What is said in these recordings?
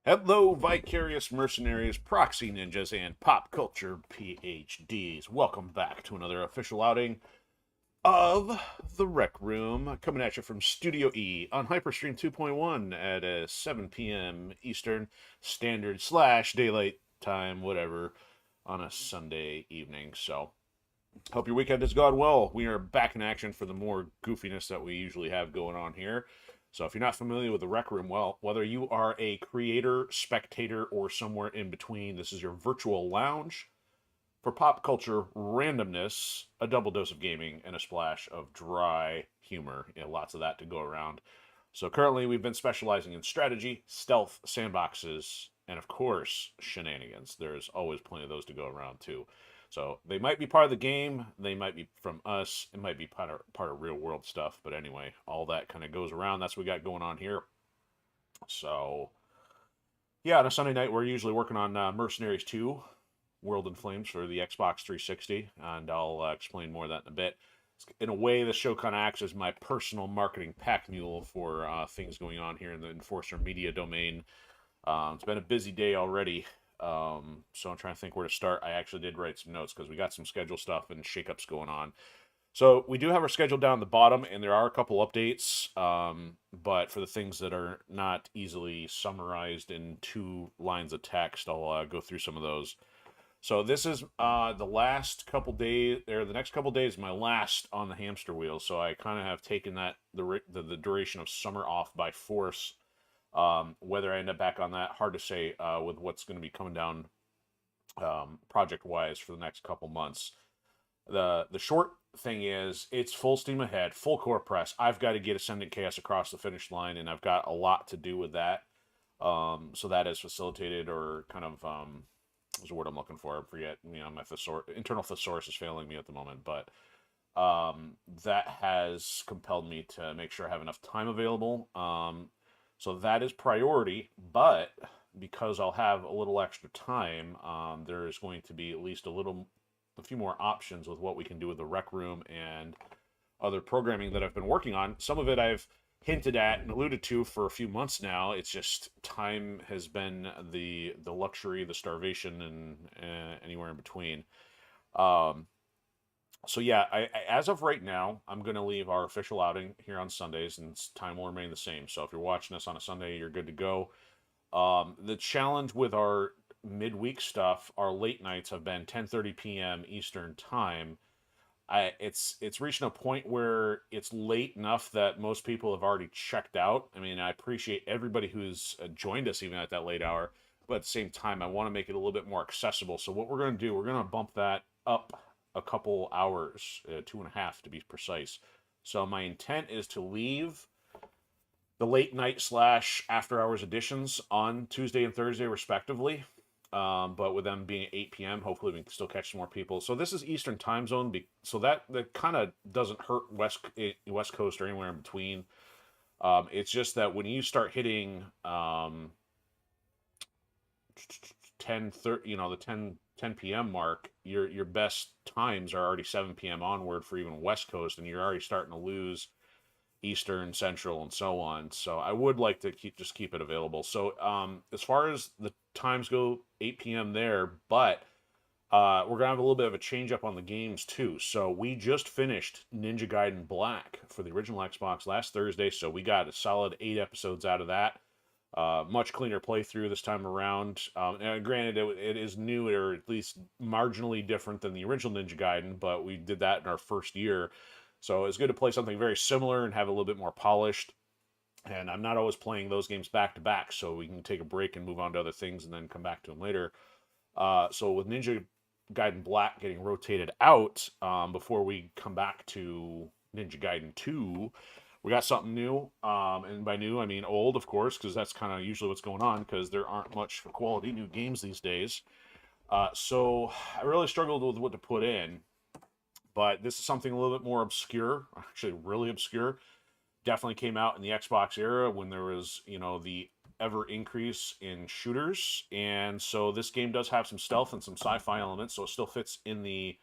Hello, vicarious mercenaries, proxy ninjas, and pop culture PhDs. Welcome back to another official outing of the Rec Room, coming at you from Studio E on Hyperstream 2.1 at 7 p.m. Eastern Standard / Daylight Time, whatever, on a Sunday evening. So, hope your weekend has gone well. We are back in action for the more goofiness that we usually have going on here. So if you're not familiar with the Rec Room, well, whether you are a creator, spectator, or somewhere in between, this is your virtual lounge for pop culture randomness, a double dose of gaming, and a splash of dry humor. Lots of that to go around. So currently, we've been specializing in strategy, stealth, sandboxes, and of course, shenanigans. There's always plenty of those to go around too. So they might be part of the game, they might be from us, it might be part of real world stuff. But anyway, all that kind of goes around. That's what we got going on here. So yeah, on a Sunday night, we're usually working on Mercenaries 2, World in Flames for the Xbox 360, and I'll explain more of that in a bit. In a way, the show kind of acts as my personal marketing pack mule for things going on here in the Enforcer media domain. It's been a busy day already, so I'm trying to think where to start. I actually did write some notes because we got some schedule stuff and shakeups going on. So we do have our schedule down the bottom, and there are a couple updates, but for the things that are not easily summarized in 2 lines of text, I'll go through some of those. So this is the last couple days, or the next couple days, my last on the hamster wheel. So I kind of have taken that the duration of summer off by force. Whether I end up back on that, hard to say with what's going to be coming down project wise for the next couple months. The short thing is it's full steam ahead, full core press. I've got to get Ascendant Chaos across the finish line, and I've got a lot to do with that. So that is facilitated or kind of what's the word I'm looking for? I forget. My internal thesaurus is failing me at the moment, but that has compelled me to make sure I have enough time available. So that is priority, but because I'll have a little extra time, there is going to be at least a few more options with what we can do with the Rec Room and other programming that I've been working on. Some of it I've hinted at and alluded to for a few months now. It's just time has been the luxury, the starvation, and anywhere in between. So yeah, as of right now, I'm going to leave our official outing here on Sundays, and time will remain the same. So if you're watching us on a Sunday, you're good to go. The challenge with our midweek stuff, our late nights have been 10:30 p.m. Eastern time. It's reaching a point where it's late enough that most people have already checked out. I mean, I appreciate everybody who's joined us even at that late hour, but at the same time, I want to make it a little bit more accessible. So what we're going to do, we're going to bump that up a couple hours, 2.5 to be precise. So my intent is to leave the late night / after hours editions on Tuesday and Thursday respectively. But with them being at 8 p.m., hopefully we can still catch some more people. So this is Eastern time zone, so that kind of doesn't hurt West Coast or anywhere in between. It's just that when you start hitting 10:30, the 10 p.m. mark, your best times are already 7 p.m. onward for even West Coast, and you're already starting to lose Eastern, Central, and so on. So I would like to keep it available. So as far as the times go, 8 p.m. there, but we're gonna have a little bit of a change up on the games too. So we just finished Ninja Gaiden Black for the original Xbox last Thursday, so we got a solid 8 episodes out of that. Much cleaner playthrough this time around. And granted, it is new, or at least marginally different than the original Ninja Gaiden, but we did that in our first year. So it's good to play something very similar and have a little bit more polished. And I'm not always playing those games back to back, so we can take a break and move on to other things and then come back to them later. So with Ninja Gaiden Black getting rotated out before we come back to Ninja Gaiden 2, we got something new. And by new, I mean old, of course, because that's kind of usually what's going on, because there aren't much quality new games these days. So I really struggled with what to put in. But this is something a little bit more obscure, actually really obscure. Definitely came out in the Xbox era when there was, the ever increase in shooters. And so this game does have some stealth and some sci-fi elements, so it still fits in the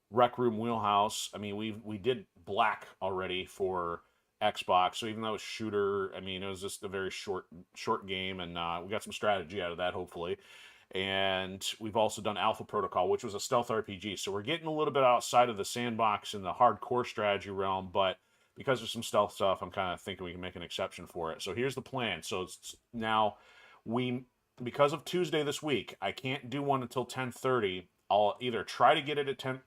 Rec Room wheelhouse. I mean, we did Black already for Xbox. So even though it's shooter, I mean, it was just a very short game, and we got some strategy out of that, hopefully. And we've also done Alpha Protocol, which was a stealth RPG. So we're getting a little bit outside of the sandbox and the hardcore strategy realm, but because there's some stealth stuff, I'm kind of thinking we can make an exception for it. So here's the plan. So it's now we because of Tuesday this week, I can't do one until 10:30. I'll either try to get it at 10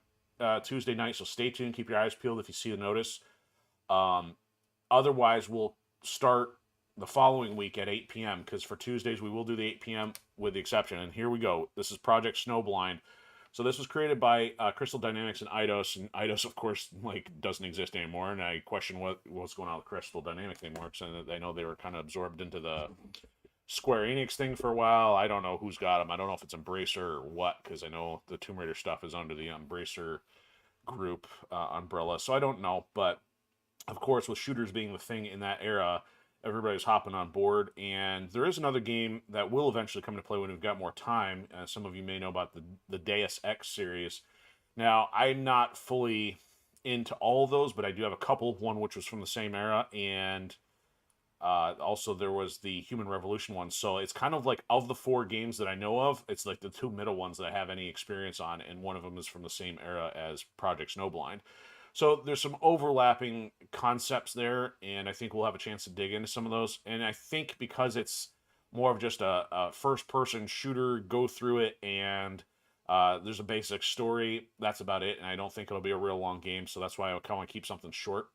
Tuesday night, so stay tuned, keep your eyes peeled if you see the notice. Um, Otherwise, we'll start the following week at 8 p.m. because for Tuesdays we will do the 8 p.m. with the exception. And here we go. This is Project Snowblind. So this was created by Crystal Dynamics and Eidos, and Eidos, of course, like doesn't exist anymore. And I question what's going on with Crystal Dynamics anymore, because I know they were kind of absorbed into the Square Enix thing for a while. I don't know who's got them. I don't know if it's Embracer or what, because I know the Tomb Raider stuff is under the Embracer group umbrella. So I don't know, but of course, with shooters being the thing in that era, everybody's hopping on board. And there is another game that will eventually come to play when we've got more time. Some of you may know about the Deus Ex series. Now, I'm not fully into all of those, but I do have a couple. One which was from the same era, and also there was the Human Revolution one. So it's kind of like, of the 4 games that I know of, it's like the 2 middle ones that I have any experience on, and one of them is from the same era as Project Snowblind. So there's some overlapping concepts there, and I think we'll have a chance to dig into some of those. And I think because it's more of just a first-person shooter, go through it, and there's a basic story, that's about it. And I don't think it'll be a real long game, so that's why I kind of want to keep something short.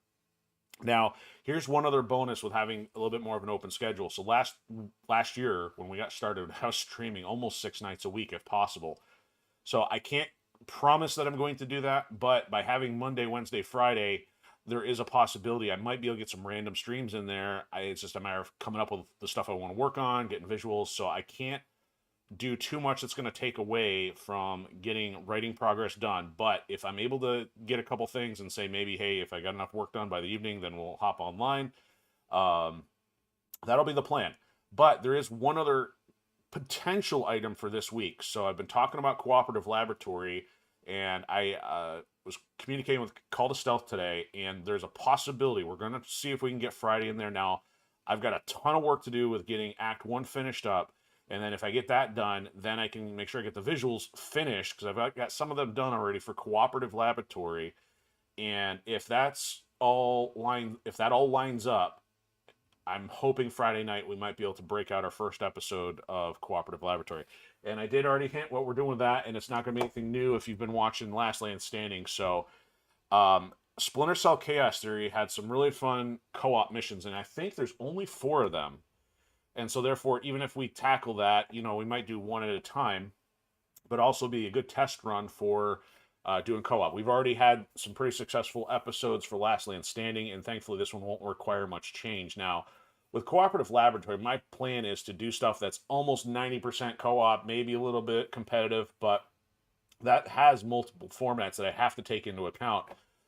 Now, here's one other bonus with having a little bit more of an open schedule. So last year, when we got started, I was streaming almost 6 nights a week, if possible. So I can't promise that I'm going to do that, but by having Monday, Wednesday, Friday, there is a possibility I might be able to get some random streams in there. It's just a matter of coming up with the stuff I want to work on, getting visuals, so I can't do too much that's going to take away from getting writing progress done. But if I'm able to get a couple things and say maybe, hey, if I got enough work done by the evening, then we'll hop online. That'll be the plan. But there is one other potential item for this week. So I've been talking about Cooperative Laboratory, and I was communicating with Call to Stealth today, and there's a possibility. We're going to see if we can get Friday in there. Now, I've got a ton of work to do with getting Act 1 finished up, and then if I get that done, then I can make sure I get the visuals finished, because I've got some of them done already for Cooperative Laboratory, and if that all lines up, I'm hoping Friday night we might be able to break out our first episode of Cooperative Laboratory. And I did already hint what we're doing with that, and it's not going to be anything new if you've been watching Last Land Standing. So, Splinter Cell Chaos Theory had some really fun co-op missions, and I think there's only 4 of them. And so, therefore, even if we tackle that, we might do one at a time, but also be a good test run for doing co-op. We've already had some pretty successful episodes for Last Land Standing, and thankfully this one won't require much change. Now, with Cooperative Laboratory, my plan is to do stuff that's almost 90% co-op, maybe a little bit competitive, but that has multiple formats that I have to take into account.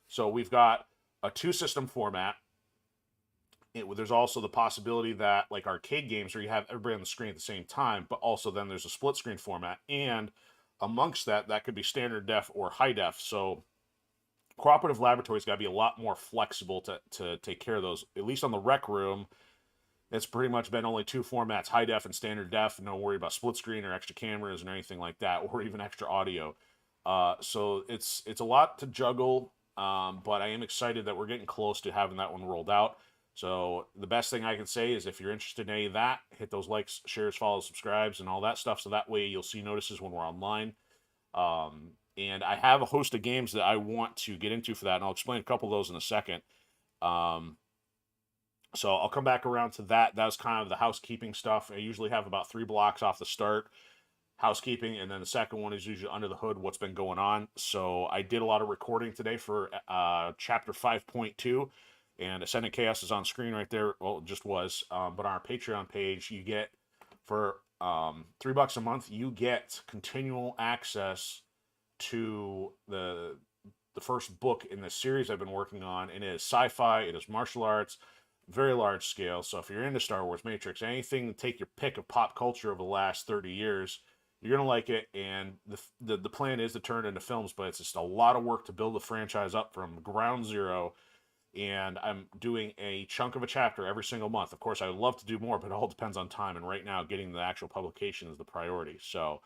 So we've got a 2-system format. There's also the possibility that, like arcade games, where you have everybody on the screen at the same time, but also then there's a split screen format, and amongst that could be standard def or high def. So Cooperative Laboratory's got to be a lot more flexible to take care of those. At least on the Rec Room, it's pretty much been only 2 formats, high def and standard def. No worry about split screen or extra cameras or anything like that, or even extra audio. So it's a lot to juggle, but I am excited that we're getting close to having that one rolled out. So the best thing I can say is, if you're interested in any of that, hit those likes, shares, follows, subscribes, and all that stuff, so that way you'll see notices when we're online. And I have a host of games that I want to get into for that, and I'll explain a couple of those in a second. So I'll come back around to that. That was kind of the housekeeping stuff. I usually have about 3 blocks off the start, housekeeping, and then the second one is usually under the hood, what's been going on. So I did a lot of recording today for Chapter 5.2. And Ascendant Chaos is on screen right there. Well, it just was. But on our Patreon page, you get, for $3 a month, you get continual access to the first book in the series I've been working on. And it is sci-fi, it is martial arts, very large scale. So if you're into Star Wars, Matrix, anything to take your pick of pop culture over the last 30 years, you're going to like it. And the plan is to turn it into films, but it's just a lot of work to build the franchise up from ground zero. and I'm doing a chunk of a chapter every single month. Of course, I would love to do more, but it all depends on time. And right now, getting the actual publication is the priority. So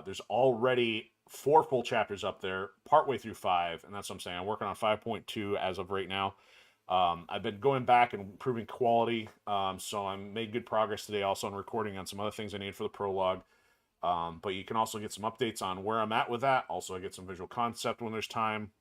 there's already 4 full chapters up there, partway through 5, and that's what I'm saying. I'm working on 5.2 as of right now. I've been going back and improving quality, so I made good progress today also on recording on some other things I need for the prologue. But you can also get some updates on where I'm at with that. Also, I get some visual concept when there's time.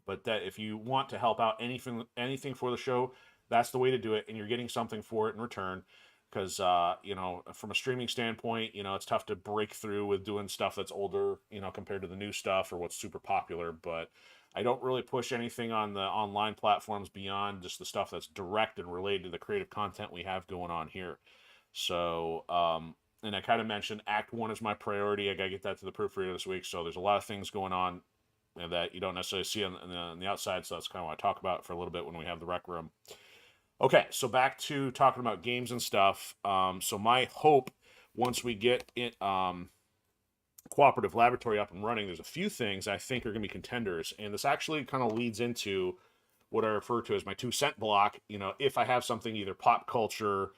But that if you want to help out anything for the show, that's the way to do it, and you're getting something for it in return. Because from a streaming standpoint, it's tough to break through with doing stuff that's older, compared to the new stuff or what's super popular. But I don't really push anything on the online platforms beyond just the stuff that's direct and related to the creative content we have going on here. So, and I kind of mentioned Act 1 is my priority. I got to get that to the proofreader this week. So there's a lot of things going on that you don't necessarily see on the outside. So that's kind of what I talk about for a little bit when we have the rec room. Okay, so back to talking about games and stuff. So my hope, once we get it, Cooperative Laboratory up and running, there's a few things I think are going to be contenders. And this actually kind of leads into what I refer to as my 2-cent block. If I have something either pop culture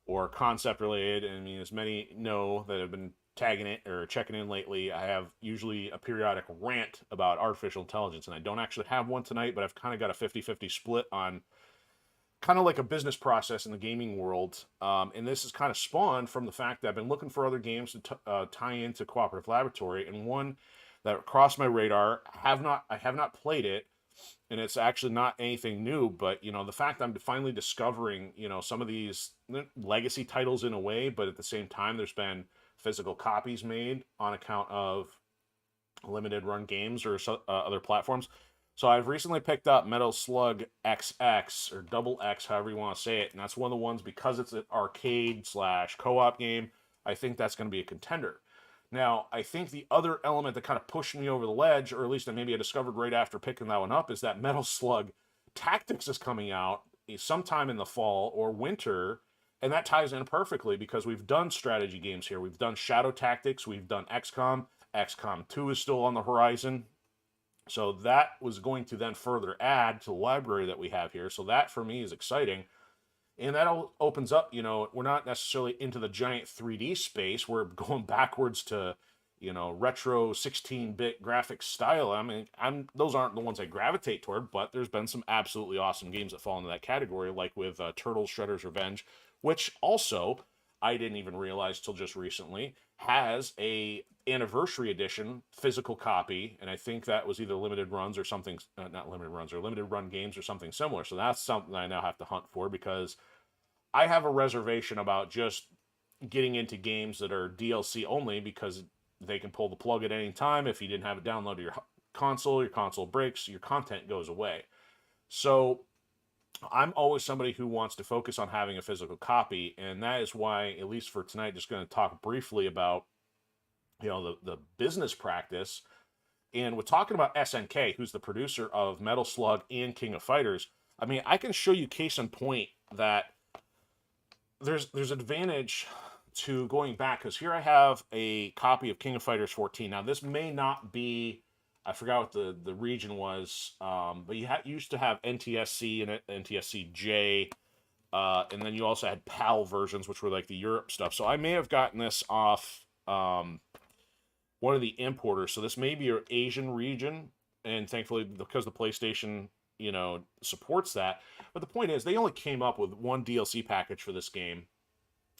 or concept related, and I mean, as many know that have been tagging it or checking in lately, I have usually a periodic rant about artificial intelligence. And I don't actually have one tonight, but I've kind of got a 50-50 split on kind of like a business process in the gaming world. And this is kind of spawned from the fact that I've been looking for other games to tie into Cooperative Laboratory, and one that crossed my radar. I have not played it, and it's actually not anything new. But the fact that I'm finally discovering some of these legacy titles in a way, but at the same time, there's been physical copies made on account of limited run games or other platforms. So I've recently picked up Metal Slug XX, or Double X, however you want to say it, and that's one of the ones, because it's an arcade / co-op game, I think that's going to be a contender. Now, I think the other element that kind of pushed me over the ledge, or at least maybe I discovered right after picking that one up, is that Metal Slug Tactics is coming out sometime in the fall or winter, and that ties in perfectly because we've done strategy games here. We've done Shadow Tactics, we've done XCOM. XCOM 2 is still on the horizon. So that was going to then further add to the library that we have here. So that for me is exciting. And that opens up, we're not necessarily into the giant 3D space. We're going backwards to, retro 16-bit graphic style. I mean, those aren't the ones I gravitate toward, but there's been some absolutely awesome games that fall into that category, like with Turtles Shredder's Revenge, which also I didn't even realize till just recently has a anniversary edition physical copy, and I think that was either limited runs or something, not limited runs, or limited run games or something similar. So that's something I now have to hunt for, because I have a reservation about just getting into games that are DLC only, because they can pull the plug at any time. If you didn't have it downloaded to your console breaks, your content goes away. So I'm always somebody who wants to focus on having a physical copy, and that is why, at least for tonight, just going to talk briefly about the business practice. And we're talking about SNK, who's the producer of Metal Slug and King of Fighters. I mean, I can show you case in point that there's advantage to going back, because here I have a copy of King of Fighters 14. Now, this may not be, I forgot what the region was, but you used to have NTSC and NTSC-J, and then you also had PAL versions, which were like the Europe stuff. So I may have gotten this off one of the importers. So this may be your Asian region, and thankfully, because the PlayStation, supports that. But the point is, they only came up with one DLC package for this game,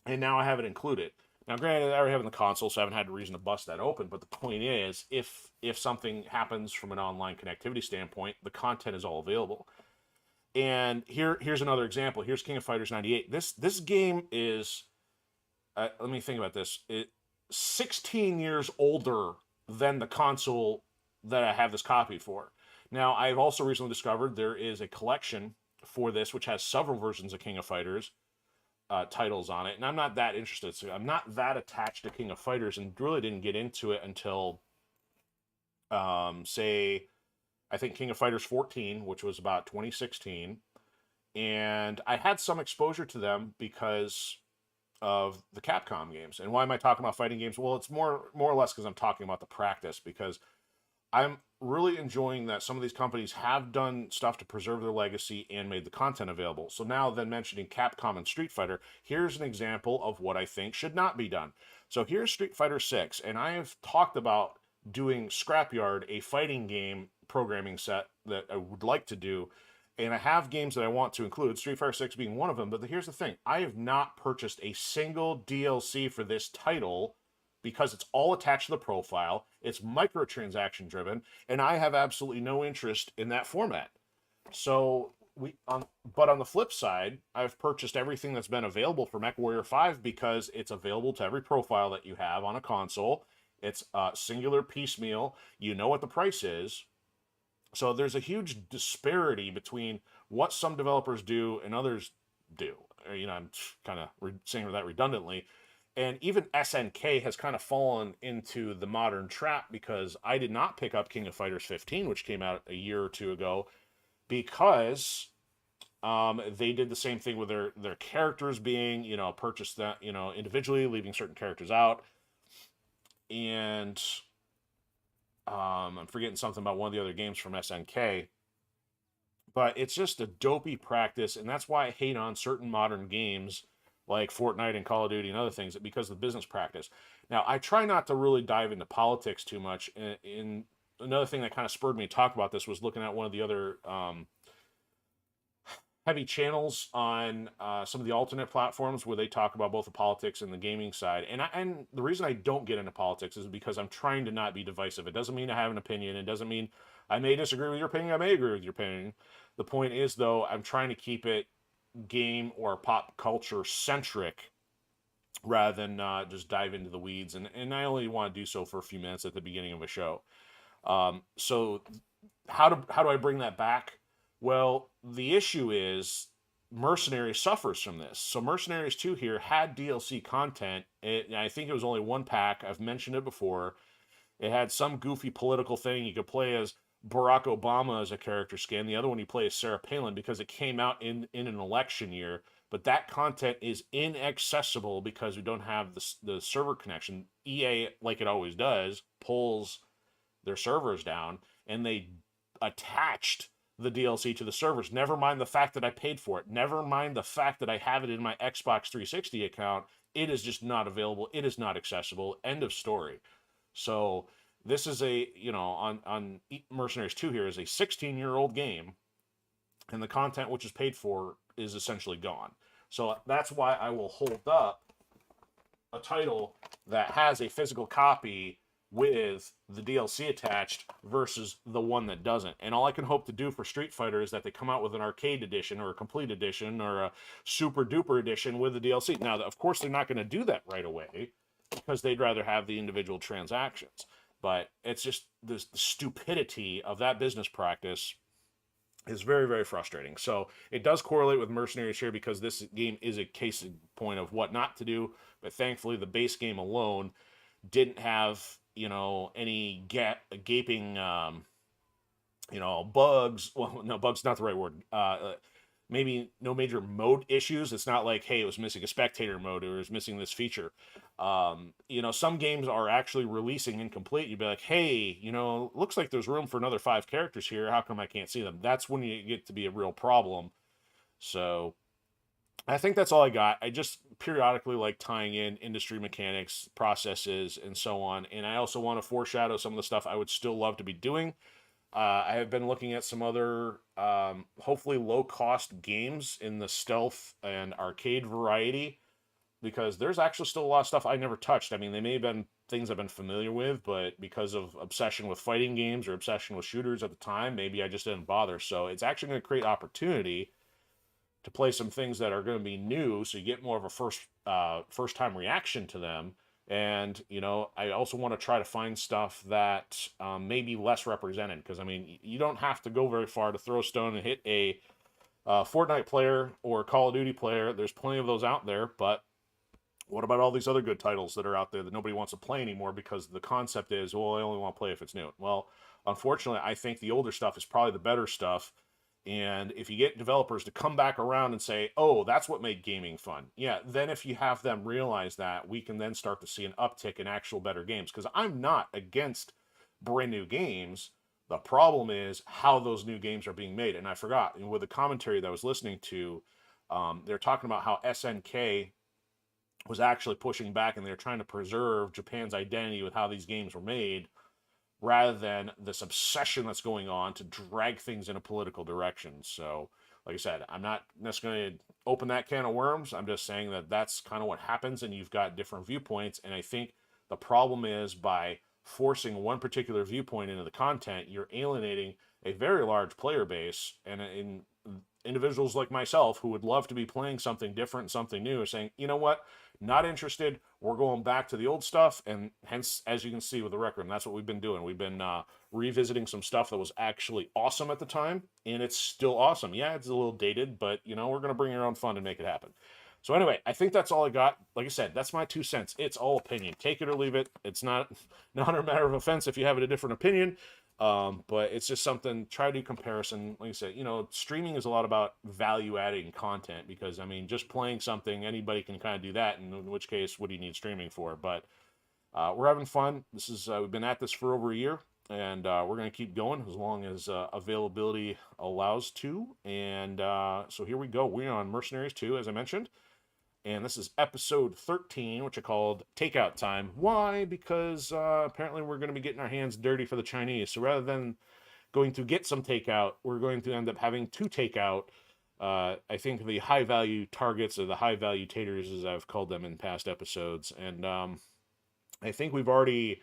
and now I have it included. Now, granted, I already have it in the console, so I haven't had a reason to bust that open. But the point is, if something happens from an online connectivity standpoint, the content is all available. And here's another example. Here's King of Fighters 98. This game is, let me think about this. 16 years older than the console that I have this copy for. Now, I've also recently discovered there is a collection for this, which has several versions of King of Fighters titles on it, and I'm not that interested. So I'm not that attached to King of Fighters, and really didn't get into it until, say, I think King of Fighters 14, which was about 2016, and I had some exposure to them because of the Capcom games. And why am I talking about fighting games? Well, it's more or less because I'm talking about the practice, because I'm really enjoying that some of these companies have done stuff to preserve their legacy and made the content available. So now, then mentioning Capcom and Street Fighter, here's an example of what I think should not be done. So here's Street Fighter 6, and I have talked about doing Scrapyard, a fighting game programming set that I would like to do. And I have games that I want to include, Street Fighter 6 being one of them. But here's the thing, I have not purchased a single DLC for this title because it's all attached to the profile. It's microtransaction driven, and I have absolutely no interest in that format. So but on the flip side, I've purchased everything that's been available for MechWarrior 5 because it's available to every profile that you have on a console. It's singular piecemeal. You know what the price is. So there's a huge disparity between what some developers do and others do. I'm kind of saying that redundantly. And even SNK has kind of fallen into the modern trap because I did not pick up King of Fighters 15, which came out a year or two ago, because they did the same thing with their characters being, purchased that, individually, leaving certain characters out. And I'm forgetting something about one of the other games from SNK. But it's just a dopey practice, and that's why I hate on certain modern games like Fortnite and Call of Duty and other things, because of the business practice. Now, I try not to really dive into politics too much. And another thing that kind of spurred me to talk about this was looking at one of the other heavy channels on some of the alternate platforms where they talk about both the politics and the gaming side. And the reason I don't get into politics is because I'm trying to not be divisive. It doesn't mean I have an opinion. It doesn't mean I may disagree with your opinion. I may agree with your opinion. The point is, though, I'm trying to keep it game or pop culture centric rather than just dive into the weeds. And I only want to do so for a few minutes at the beginning of a show. So how do I bring that back? Well, the issue is Mercenaries suffers from this. So Mercenaries 2 here had DLC content. I think it was only one pack. I've mentioned it before. It had some goofy political thing. You could play as Barack Obama as a character skin. The other one you play as Sarah Palin because it came out in an election year. But that content is inaccessible because we don't have the server connection. EA, like it always does, pulls their servers down, and they attached the DLC to the servers. Never mind the fact that I paid for it. Never mind the fact that I have it in my Xbox 360 account. It is just not available. It is not accessible. End of story. So this is on Mercenaries 2 here is a 16-year-old game, and the content which is paid for is essentially gone. So that's why I will hold up a title that has a physical copy with the DLC attached versus the one that doesn't. And all I can hope to do for Street Fighter is that they come out with an arcade edition or a complete edition or a super duper edition with the DLC. Now, of course, they're not going to do that right away because they'd rather have the individual transactions. But it's just the stupidity of that business practice is very, very frustrating. So it does correlate with Mercenaries here because this game is a case in point of what not to do. But thankfully, the base game alone didn't have, any gaping, bugs. Well, no, bugs not the right word. Maybe no major mode issues. It's not like, hey, it was missing a spectator mode or it was missing this feature. Some games are actually releasing incomplete. You'd be like, hey, looks like there's room for another 5 characters here. How come I can't see them? That's when you get to be a real problem. So I think that's all I got. I just periodically like tying in industry mechanics, processes, and so on. And I also want to foreshadow some of the stuff I would still love to be doing. I have been looking at some other, hopefully low-cost games in the stealth and arcade variety, because there's actually still a lot of stuff I never touched. I mean, they may have been things I've been familiar with, but because of obsession with fighting games or obsession with shooters at the time, maybe I just didn't bother. So it's actually going to create opportunity to play some things that are going to be new, so you get more of a first-time reaction to them. And, I also want to try to find stuff that may be less represented. Because, you don't have to go very far to throw a stone and hit a Fortnite player or Call of Duty player. There's plenty of those out there. But what about all these other good titles that are out there that nobody wants to play anymore because the concept is, well, I only want to play if it's new. Well, unfortunately, I think the older stuff is probably the better stuff. And if you get developers to come back around and say, oh, that's what made gaming fun. Yeah, then if you have them realize that, we can then start to see an uptick in actual better games. Because I'm not against brand new games, The problem is how those new games are being made. And I forgot, and with the commentary that I was listening to, they're talking about how SNK was actually pushing back and they're trying to preserve Japan's identity with how these games were made rather than this obsession that's going on to drag things in a political direction. So, like I said, I'm not necessarily going to open that can of worms. I'm just saying that that's kind of what happens, and you've got different viewpoints. And I think the problem is by forcing one particular viewpoint into the content, you're alienating a very large player base, and in individuals like myself who would love to be playing something different, something new, are saying, you know what, not interested. We're going back to the old stuff, and hence, as you can see with the Rec Room, that's what we've been doing. We've been revisiting some stuff that was actually awesome at the time, and it's still awesome. Yeah, it's a little dated, but you know, we're gonna bring our own fun and make it happen. So anyway, I think that's all I got. Like I said, that's my 2 cents. It's all opinion. Take it or leave it. It's not a matter of offense if you have a different opinion. But it's just something, try to do comparison. Like I said, you know, streaming is a lot about value adding content because, I mean, just playing something, anybody can kind of do that. And in which case, what do you need streaming for? But we're having fun. This is, we've been at this for over a year, and we're going to keep going as long as availability allows to. And so here we go. We're on Mercenaries 2, as I mentioned. And this is episode 13, which I called Takeout Time. Why? Because apparently we're going to be getting our hands dirty for the Chinese. So rather than going to get some takeout, we're going to end up having to take out, I think, the high-value targets, or the high-value taters, as I've called them in past episodes. And I think we've already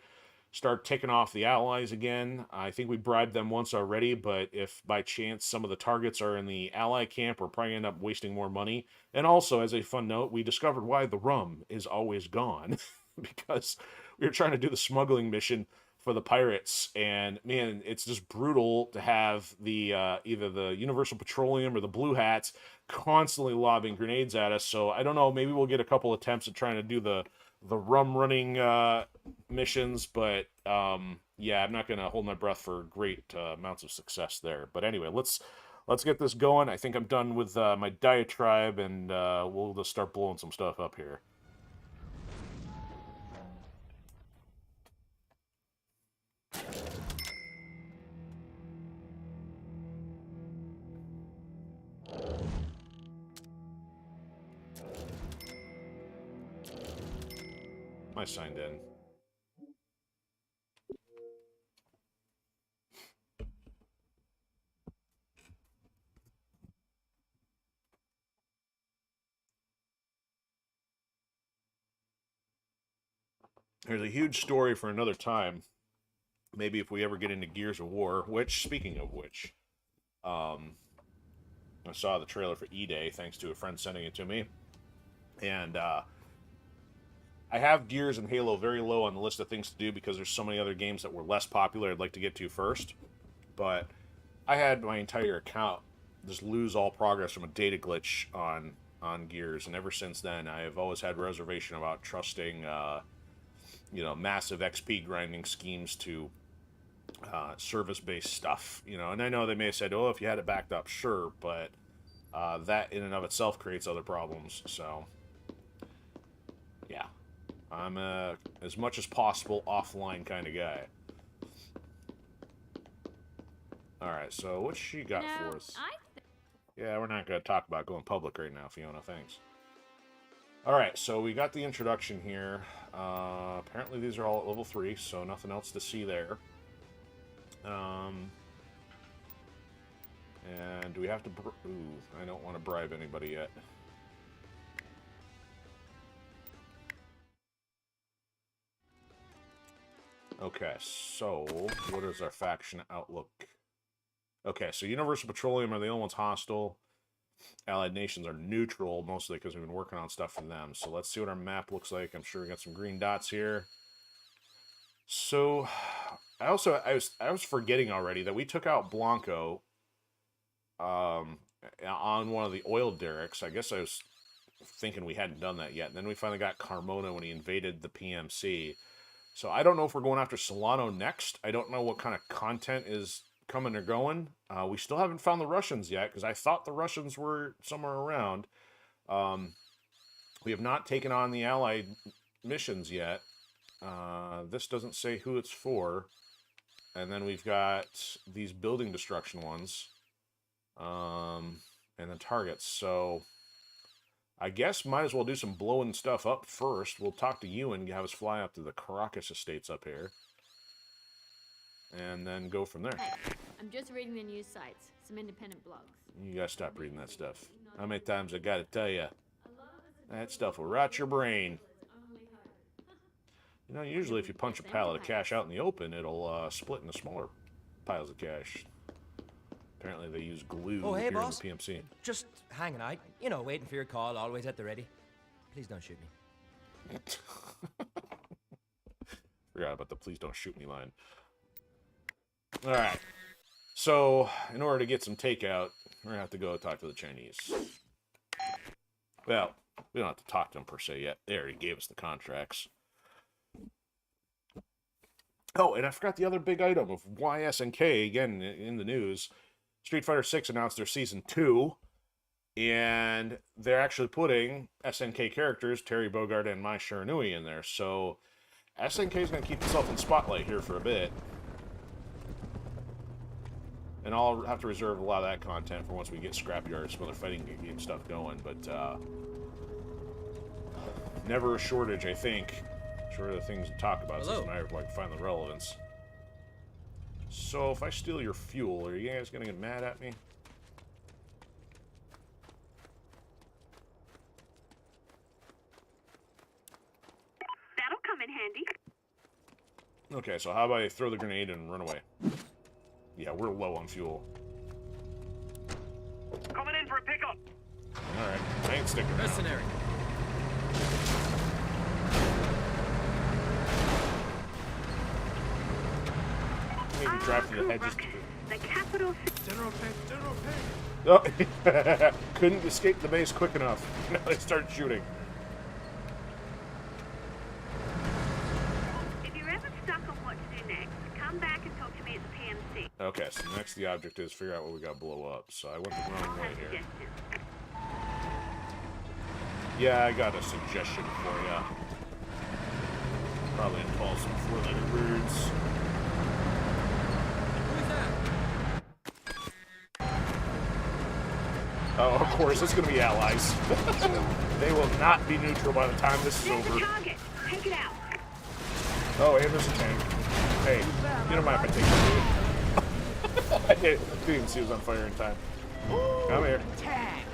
start ticking off the allies again. I think we bribed them once already, but if by chance some of the targets are in the ally camp, we're probably end up wasting more money. And also, as a fun note, we discovered why the rum is always gone because we were trying to do the smuggling mission for the pirates, and man, it's just brutal to have the either the Universal Petroleum or the Blue Hats constantly lobbing grenades at us. So I don't know, maybe we'll get a couple attempts at trying to do the rum running missions, but yeah, I'm not gonna hold my breath for great amounts of success there. But anyway, let's get this going. I think I'm done with my diatribe, and we'll just start blowing some stuff up here. I signed in. There's a huge story for another time. Maybe if we ever get into Gears of War, which, speaking of which, I saw the trailer for E-Day thanks to a friend sending it to me. And I have Gears and Halo very low on the list of things to do because there's so many other games that were less popular I'd like to get to first. But I had my entire account just lose all progress from a data glitch on Gears, and ever since then I have always had reservation about trusting you know, massive XP grinding schemes to service-based stuff, you know. And I know they may have said, oh, if you had it backed up, sure, but that in and of itself creates other problems. So yeah, I'm as much as possible offline kind of guy. Alright, so what's she got for us? Yeah, we're not going to talk about going public right now, Fiona, thanks. Alright, so we got the introduction here. Apparently these are all at level 3, so nothing else to see there. And do we have to... Ooh, I don't want to bribe anybody yet. Okay, so what is our faction outlook? Okay, so Universal Petroleum are the only ones hostile. Allied nations are neutral, mostly because we've been working on stuff for them. So let's see what our map looks like. I'm sure we got some green dots here. So I was forgetting already that we took out Blanco on one of the oil derricks. I guess I was thinking we hadn't done that yet. And then we finally got Carmona when he invaded the PMC. So I don't know if we're going after Solano next. I don't know what kind of content is coming or going. We still haven't found the Russians yet, because I thought the Russians were somewhere around. We have not taken on the Allied missions yet. This doesn't say who it's for. And then we've got these building destruction ones. And then targets. So I guess might as well do some blowing stuff up first. We'll talk to you and have us fly up to the Caracas estates up here. And then go from there. Hey, I'm just reading the news sites. Some independent blogs. You gotta stop reading that stuff. How many times I gotta tell you? That stuff will rot your brain. You know, usually if you punch a pallet of cash out in the open, it'll split into smaller piles of cash. Apparently they use glue hey, here boss. in the PMC. Just hanging out. You know, waiting for your call, always at the ready. Please don't shoot me. Forgot about the please don't shoot me line. Alright. So, in order to get some takeout, we're going to have to go talk to the Chinese. Well, we don't have to talk to them per se yet. They already gave us the contracts. Oh, and I forgot the other big item of YSNK, again, in the news. Street Fighter 6 announced their Season 2, and they're actually putting SNK characters, Terry Bogard and Mai Shiranui, in there. So, SNK is going to keep itself in spotlight here for a bit. And I'll have to reserve a lot of that content for once we get Scrapyard and some other fighting game stuff going, but never a shortage, I think. Short of the things to talk about, since I like find the relevance. So, if I steal your fuel, are you guys gonna get mad at me? That'll come in handy. Okay, so how about I throw the grenade and run away? Yeah, we're low on fuel. Coming in for a pickup. Alright, I ain't sticking around. Mercenary. Maybe drive through the hedges. The capital. General Peng. General Oh, Peng. couldn't escape the base quick enough. Now they start shooting. If you're ever stuck on what to do next, come back and talk to me at the PMC. Okay, so next the object is figure out what we got to blow up. So I went the I'll wrong way have here. suggestions. Yeah, I got a suggestion for ya. Probably involve some four-letter words. Who's that? Oh, of course, it's going to be allies. They will not be neutral by the time this is There's over. a target. Take it out. Oh, and there's a tank. Hey, you don't mind if I take it. I didn't even see it was on fire in time. Come here. Tag.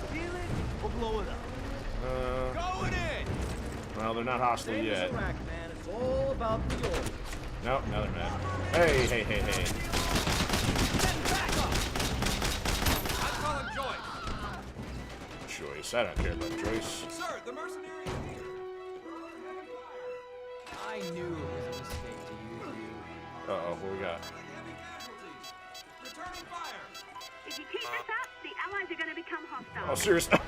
Steal it or blow it up. Going in. Well, they're not hostile Same as yet. Iraq, man. It's all about the oil. Nope, now they're mad. Hey, hey, hey, hey. Getting back up. I'm calling Joyce. Joyce, I don't care about Joyce. Sir, the mercenary is here. I knew it was a mistake to use you. Uh-oh, what we got? Heavy casualties. Returning fire. If you keep this up, the allies are going to become hostile. Oh, seriously?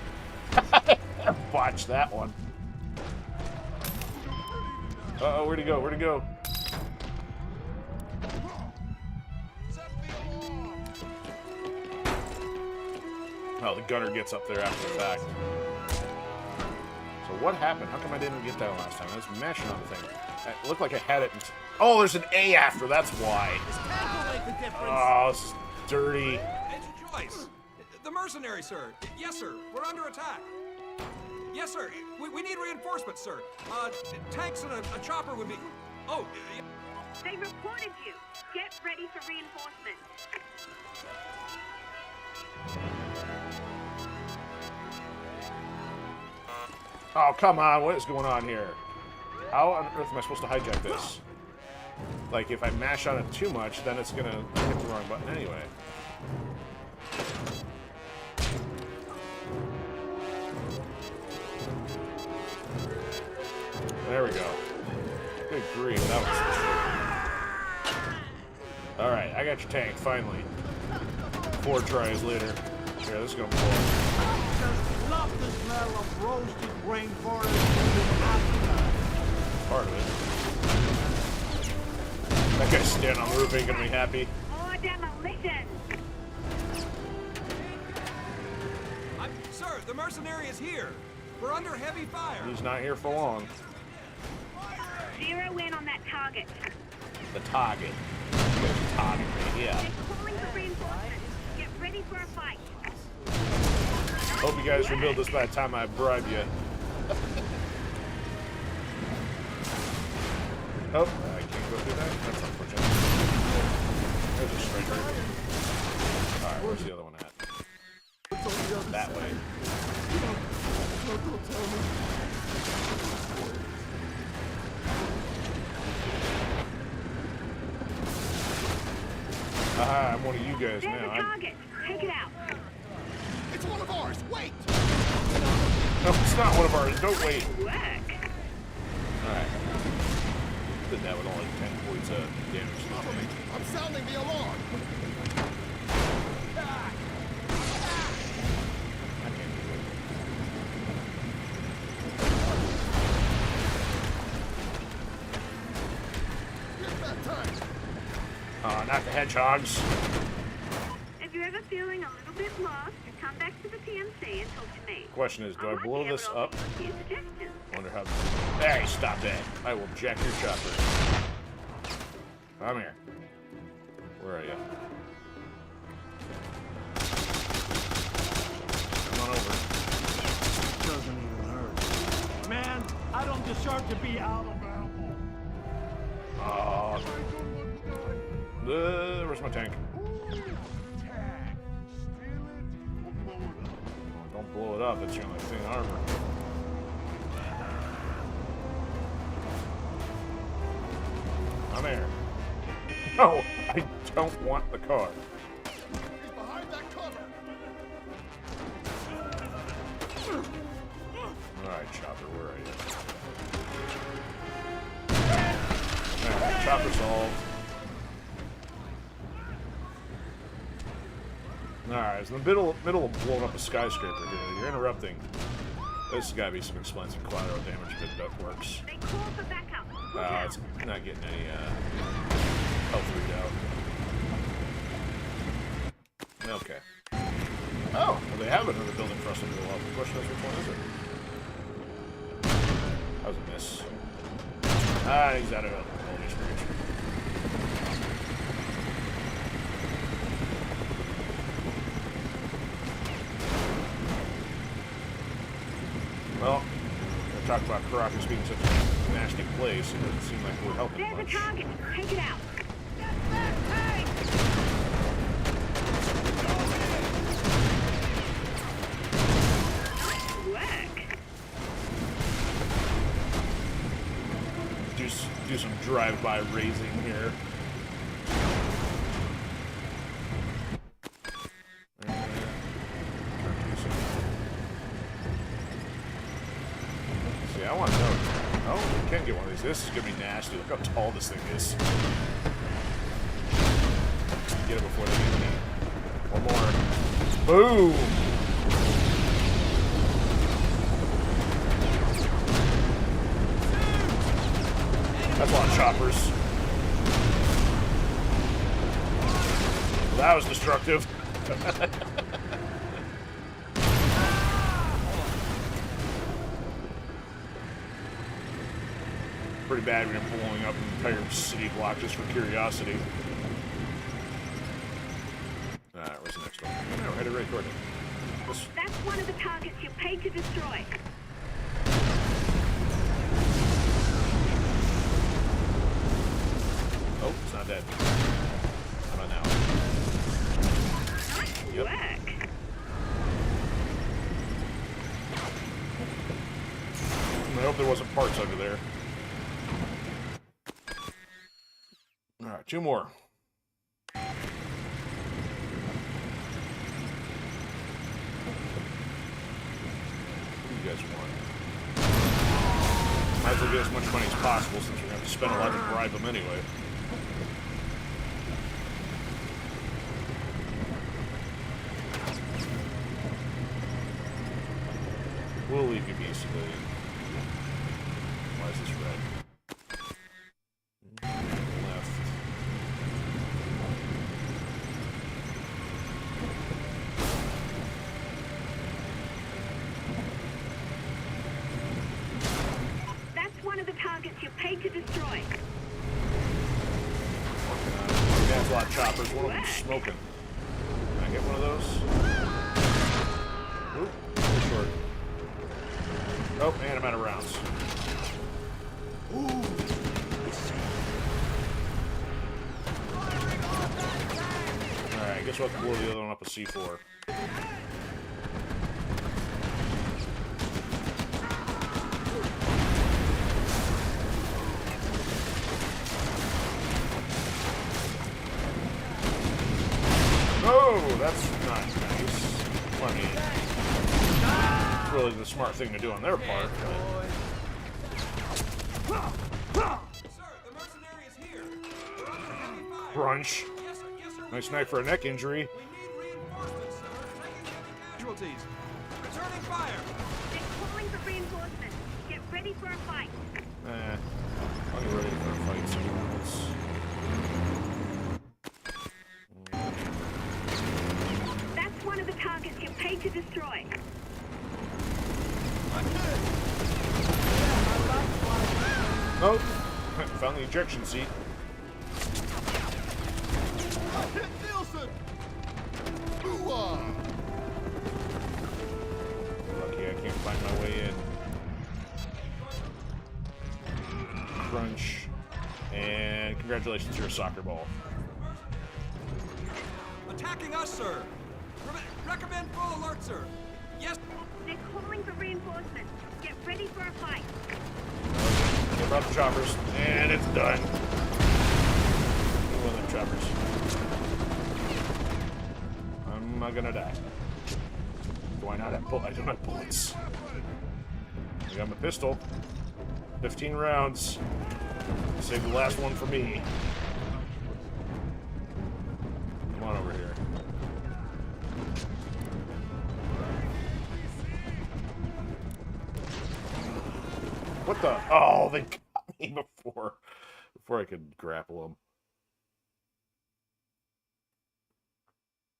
Watch that one. Uh-oh, where'd he go? Where'd he go? Oh, the gunner gets up there after the fact. So what happened? How come I didn't get that last time? I was mashing on the thing. It looked like I had it. Oh, there's an A after. That's why. That'll make the difference. Oh, this is dirty. Agent Joyce! The mercenary, sir. Yes, sir. We're under attack. Yes, sir. We need reinforcements, sir. Tanks and a chopper would be... Oh, They reported you. Get ready for reinforcements. Oh, come on. What is going on here? How on earth am I supposed to hijack this? Like, if I mash on it too much, then it's going to hit the wrong button anyway. There we go. Good grief, that was... Alright, I got your tank, finally. 4 tries later. Here, this is gonna blow up. Just love the smell of roasted rainforest in the aftermath. Part of it. That guy standing on the roof ain't gonna be happy. Or demolition. sir, the mercenary is here. We're under heavy fire. He's not here for long. Zero in on that target. The target. Obviously, yeah. They're calling for reinforcements. Get ready for a fight. Hope you guys rebuild this by the time I bribe you. Oh, I can't go through that? That's unfortunate. There's a striker. Alright, where's the other one at? That way. Don't tell me. Aha, I'm one of you guys There's now. a target. Take it out. It's one of ours. Wait. No, it's not one of ours. Don't wait. Work. Alright. Did that with only 10 points of damage. I'm sounding the alarm. I can't do it. Here's that time. Not the hedgehogs. If you're ever feeling a little bit lost, come back to the PMC and talk to me. Question is, do I might blow be able this to up? offer you a few suggestions. Wonder how. Hey, stop that! I will jack your chopper. Come here. Where are you? Come on over. Doesn't even hurt. Man, I don't deserve to be out of ammo. Oh. Where's my tank? Don't blow it up. That's the only thing armor. I'm here. No, I don't want the car. He's behind that cover. Alright, Chopper, where are you? Alright, Chopper solved. Alright, it's in the middle of blowing up a skyscraper here. You're interrupting. This has got to be some expensive collateral damage if the duct works. They call for backup. Look out. It's not getting any health readout. Okay. Oh, well, they have another building for us to blow up. The question is, which one is it? That was a miss. Ah, he's out of enemy's reach. Well, I talked about Caracas being such a nasty place. It doesn't seem like we're helping There's a much. target. Take it out. Nice work. Do some drive-by raising here. See, I want to know. Oh, we can get one of these. This is gonna be nasty. Look how tall this thing is. Get it before they get me. One more. Boom! That's a lot of choppers. That was destructive. Pretty bad when you're blowing up an entire city block just for curiosity. Alright, where's the next one? Oh, no, we're headed right toward it. That's one of the targets you paid to destroy. Oh, it's not dead. How about now? Nice Yep. work. I hope there wasn't parts under there. Alright, two more. What do you guys want? Might as well get as much money as possible since we're going to have to spend a lot to bribe them anyway. We'll leave you be, civilian. Why is this red? Left. That's one of the targets you paid to destroy. Yeah, Lancelot choppers. One of them's smoking. Can I get one of those? Oop, too short. Oh, and I'm out of rounds. Alright, I guess we'll have to blow the other one up with C4. Oh, that's not nice. Well, I mean, it's really the smart thing to do on their part. Sir, the mercenary is here. We're under heavy fire. Brunch. Yes, sir. Yes, sir. Nice night for a neck injury. We need reinforcements, sir. Taking heavy casualties. Returning fire. They're calling for reinforcements. Get ready for a fight. I'll get ready for a fight somewhere else. That's one of the targets you're paid to destroy. Oh, found the ejection seat. Nielsen! Lucky I can't find my way in. Crunch. And congratulations, you're a soccer ball. Attacking us, sir. Recommend full alert, sir. Yes. They're calling for reinforcements. Get ready for a fight. Get about the choppers. And it's done. One of them choppers. I'm not gonna die. Do I not have bullets? I don't have bullets. I got my pistol. 15 rounds. Save the last one for me. Come on over here. What the? Oh, they got me before I could grapple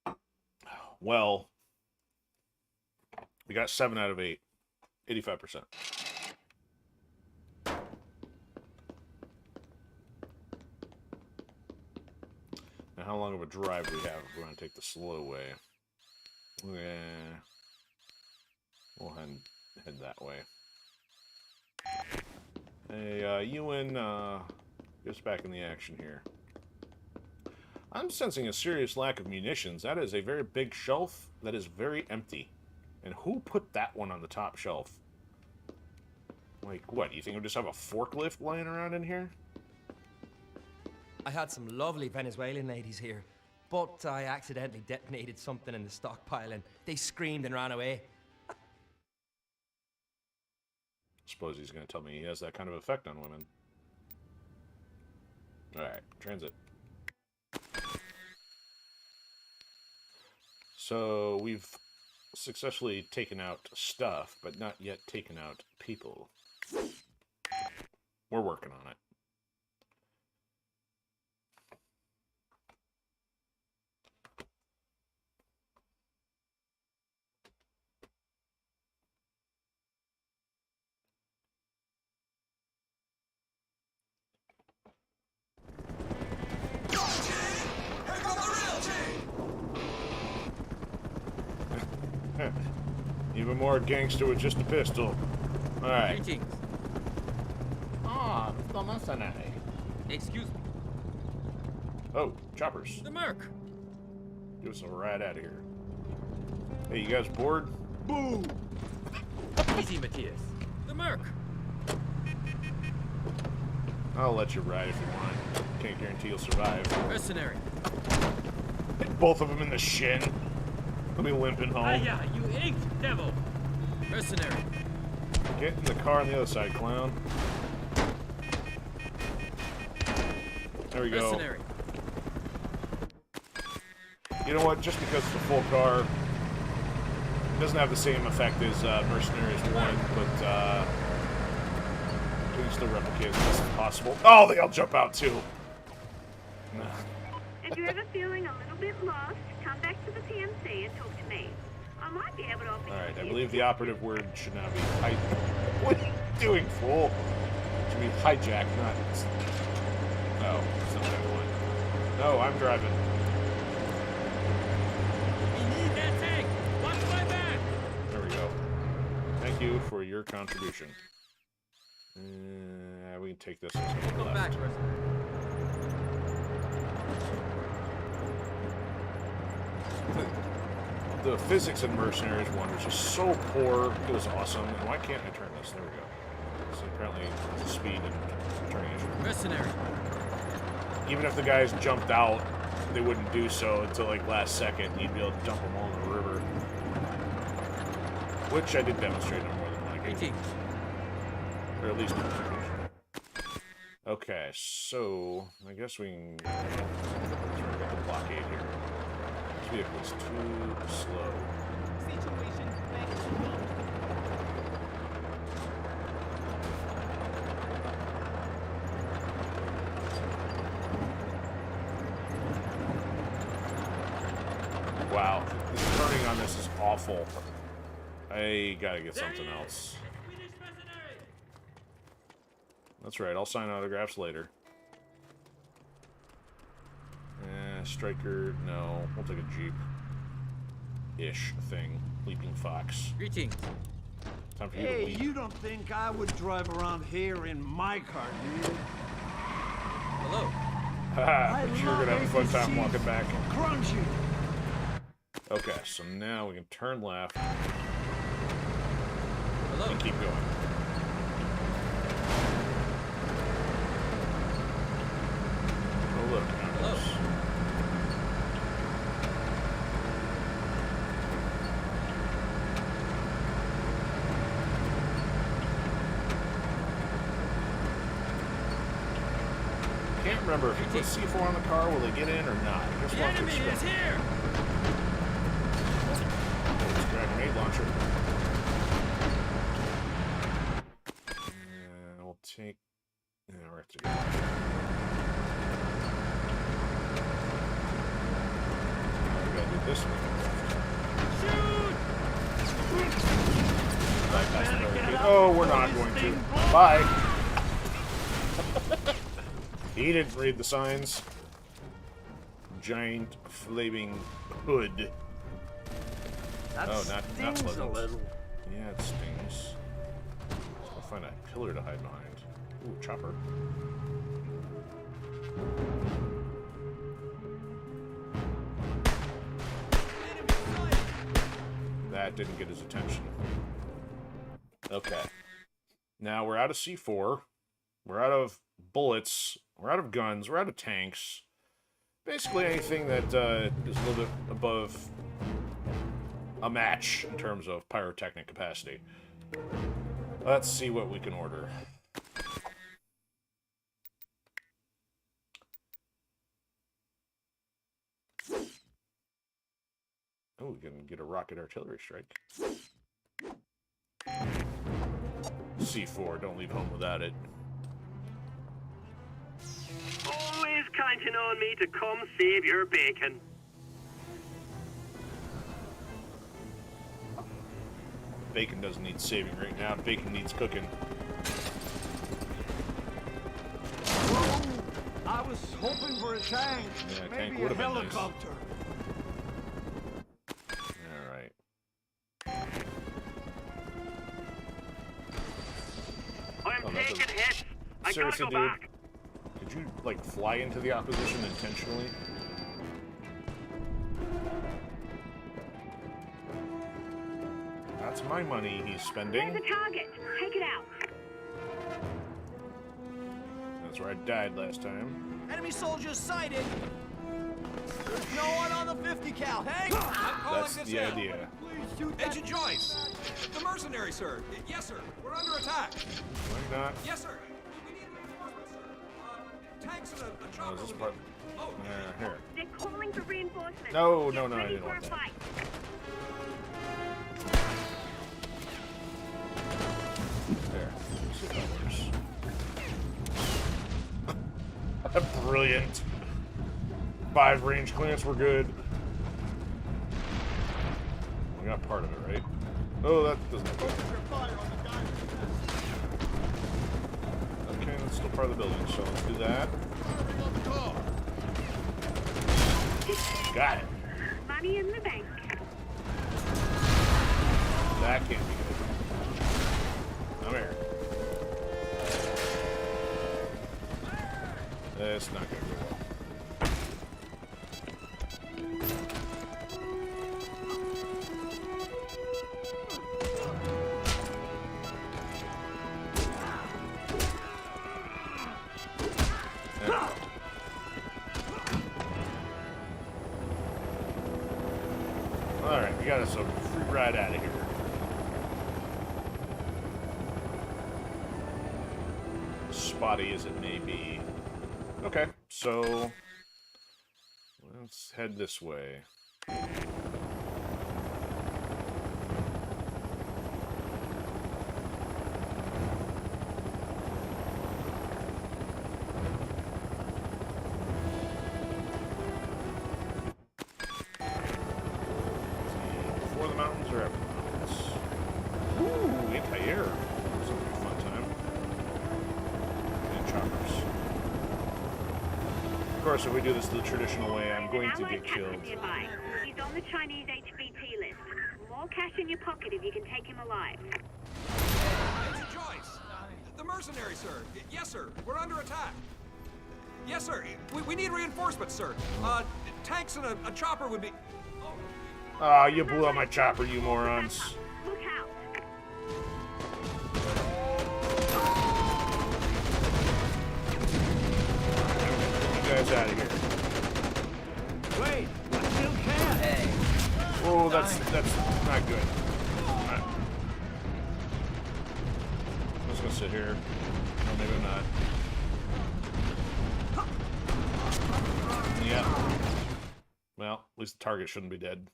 them. Well, we got 7 out of 8. 85%. Now, how long of a drive do we have if we're going to take the slow way? Yeah. We'll head that way. Hey, Ewan, get us back in the action here. I'm sensing a serious lack of munitions. That is a very big shelf that is very empty. And who put that one on the top shelf? Like, what? You think we'll just have a forklift lying around in here? I had some lovely Venezuelan ladies here, but I accidentally detonated something in the stockpile and they screamed and ran away. Suppose he's going to tell me he has that kind of effect on women. Alright, transit. So, we've successfully taken out stuff, but not yet taken out people. We're working on it. Even more gangster with just a pistol. Alright. Greetings. Ah, the Mercenary. Excuse me. Oh, choppers. The Merc. Give us a ride out of here. Hey, you guys bored? Boom! Easy, Matthias. The Merc. I'll let you ride if you want. Can't guarantee you'll survive. Mercenary. Hit both of them in the shin. Let me limping home. Hiya, you inked devil. Mercenary. Get in the car on the other side, clown. There we go. Mercenary. You know what? Just because it's a full car, it doesn't have the same effect as Mercenaries 1, but we can still replicate as best as possible. Oh, they all jump out too. If you're ever feeling a little bit lost, come back to the PMC and talk to me. I might be able to offer you Alright, I tips. believe the operative word should now be What are you doing, fool? It should be hijack, not... Oh, it's not that one. No, I'm driving. We need that tank. Watch my back. There we go. Thank you for your contribution. We can take this as a Come left. back, Mercenary. The physics in Mercenaries 1 was just so poor. It was awesome. And why can't I turn this? There we go. So apparently it's a speed and turning issue. Mercenary. Even if the guys jumped out, they wouldn't do so until like last second. And you'd be able to dump them all in the river. Which I did demonstrate on more than one occasion. Greetings. Or at least one occasion. Okay, so I guess we can get the blockade here. This vehicle's too slow. Wow, the turning on this is awful. I gotta get something else. That's right, I'll sign autographs later. Striker, no. We'll take a Jeep-ish thing. Leaping Fox. Greetings. Time for you to Hey, leap. you don't think I would drive around here in my car, do you? Hello. Haha, but you're gonna have a fun time APCs walking back. Crunchy. Okay, so now we can turn left Hello. and keep going. Oh, look, Noodles. Can't remember if you put C4 on the car, will they get in or not? I guess The we'll have to enemy is experiment. here. Oh, it's a grenade launcher. And we'll take. Yeah, we're at to go. Now we gotta do this one. Right past the barricade. Oh, we're not going to. Bye. He didn't read the signs. Giant flaming hood. That Oh, not stings a pleasant. little. Yeah, it stings. Let's go find a pillar to hide behind. Ooh, chopper. That didn't get his attention. Okay. Now we're out of C4. We're out of bullets. We're out of guns. We're out of tanks. Basically anything that is a little bit above a match in terms of pyrotechnic capacity. Let's see what we can order. Oh, we can get a rocket artillery strike. C4, don't leave home without it. Always counting on me to come save your bacon. Bacon doesn't need saving right now. Bacon needs cooking. Whoa, I was hoping for a tank. Yeah, a tank Maybe a would've been nice. helicopter. Alright. I'm Oh, that's taking hits. I gotta Seriously, go dude? back. Did you, like, fly into the opposition intentionally? That's my money he's spending. There's a target. Take it out. That's where I died last time. Enemy soldiers sighted. There's no one on the 50 cal. Hey! I'm calling That's this the in. idea. Please shoot that. Agent Joyce! The mercenary, sir. Yes, sir. We're under attack. Why not? Yes, sir. We need reinforcements, sir. Tanks and a Oh, chopper. is this would part? be- Oh, Here. They're calling for reinforcements. No, Get no, I ready didn't for want a that. fight. There. Let's see if that works. Brilliant. 5 range clearance, we're good. We got part of it, right? Oh, that doesn't look good. Okay, that's still part of the building, so let's do that. Got it. Money in the bank. That can't be good. Come here. That's not gonna go well. Alright, we got us a free ride out of here. Spotty as it may be. Okay, so let's head this way. Before the mountains or after the mountains? Ooh, anti-air. This will be a fun time. And choppers. Of course, if we do this the traditional way, I'm going to get killed. Nearby. He's on the Chinese HVT list. More cash in your pocket if you can take him alive. Agent Joyce! The mercenaries, sir. Yes, sir. We're under attack. Yes, sir. We need reinforcements, sir. Tanks and a chopper would be... Ah, you blew up my chopper, you morons. Look out. You guys out of here. Wait, I still can. Oh, that's not good. Alright. I'm just gonna sit here. No, maybe I'm not. Yeah. Well, at least the target shouldn't be dead.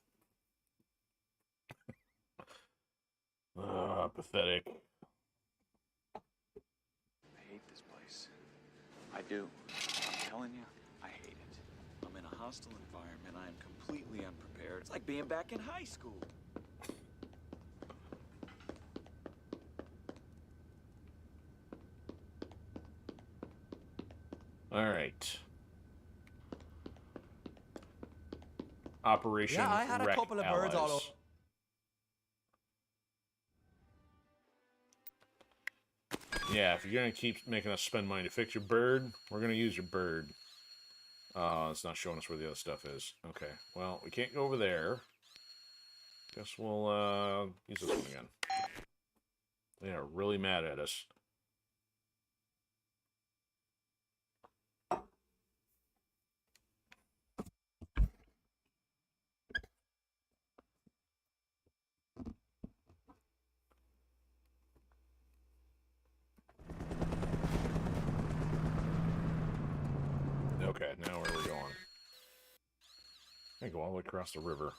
Pathetic. I hate this place. I do. I'm telling you, I hate it. I'm in a hostile environment. I am completely unprepared. It's like being back in high school. All right. Operation Yeah, I had a Wreck couple of Allies. birds all over. Yeah, if you're gonna keep making us spend money to fix your bird, we're gonna use your bird. It's not showing us where the other stuff is. Okay, well, we can't go over there. Guess we'll use this one again. They are really mad at us. Okay, now where are we going? I go all the way across the river.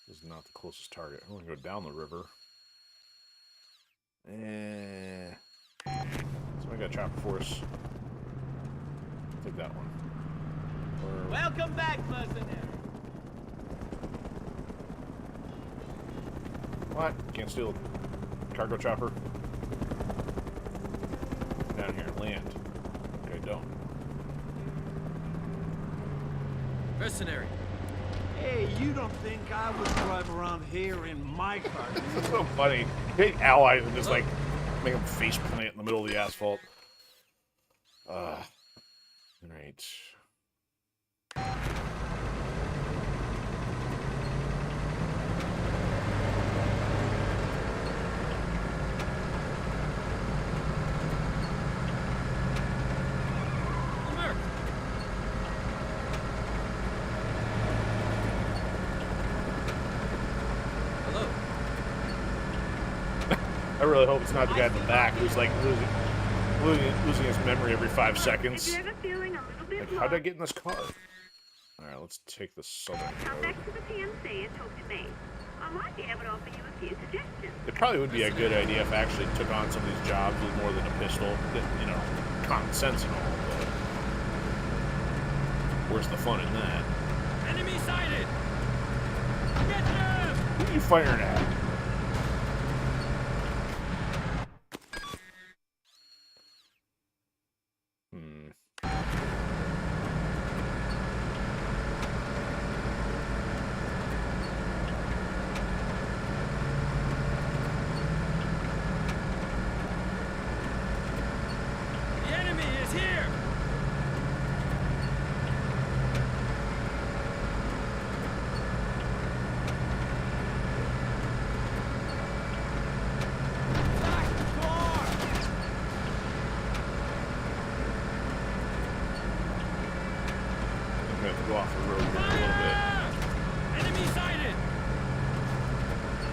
This is not the closest target. I want to go down the river. So I got chopper force. Take that one. Or... Welcome back, mercenary. What? Can't steal a cargo chopper? Down here, land. Okay, don't. Mercenary. Hey, you don't think I would drive around here in my car? do you? That's so funny. Take allies and just like make them face plant in the middle of the asphalt. Alright. Merc. Hello. I really hope it's not the guy in the back who's like losing his memory every 5 If seconds. you're ever feeling a little bit Like, lost, how'd I get in this car? Alright, let's take the southern come road. back to the PMC and talk to me. I might be able to offer you a few suggestions. It probably would be a good idea if I actually took on some of these jobs with more than a pistol. You know, common sense and all, but where's the fun in that? Enemy sighted. Get them. Who are you firing at?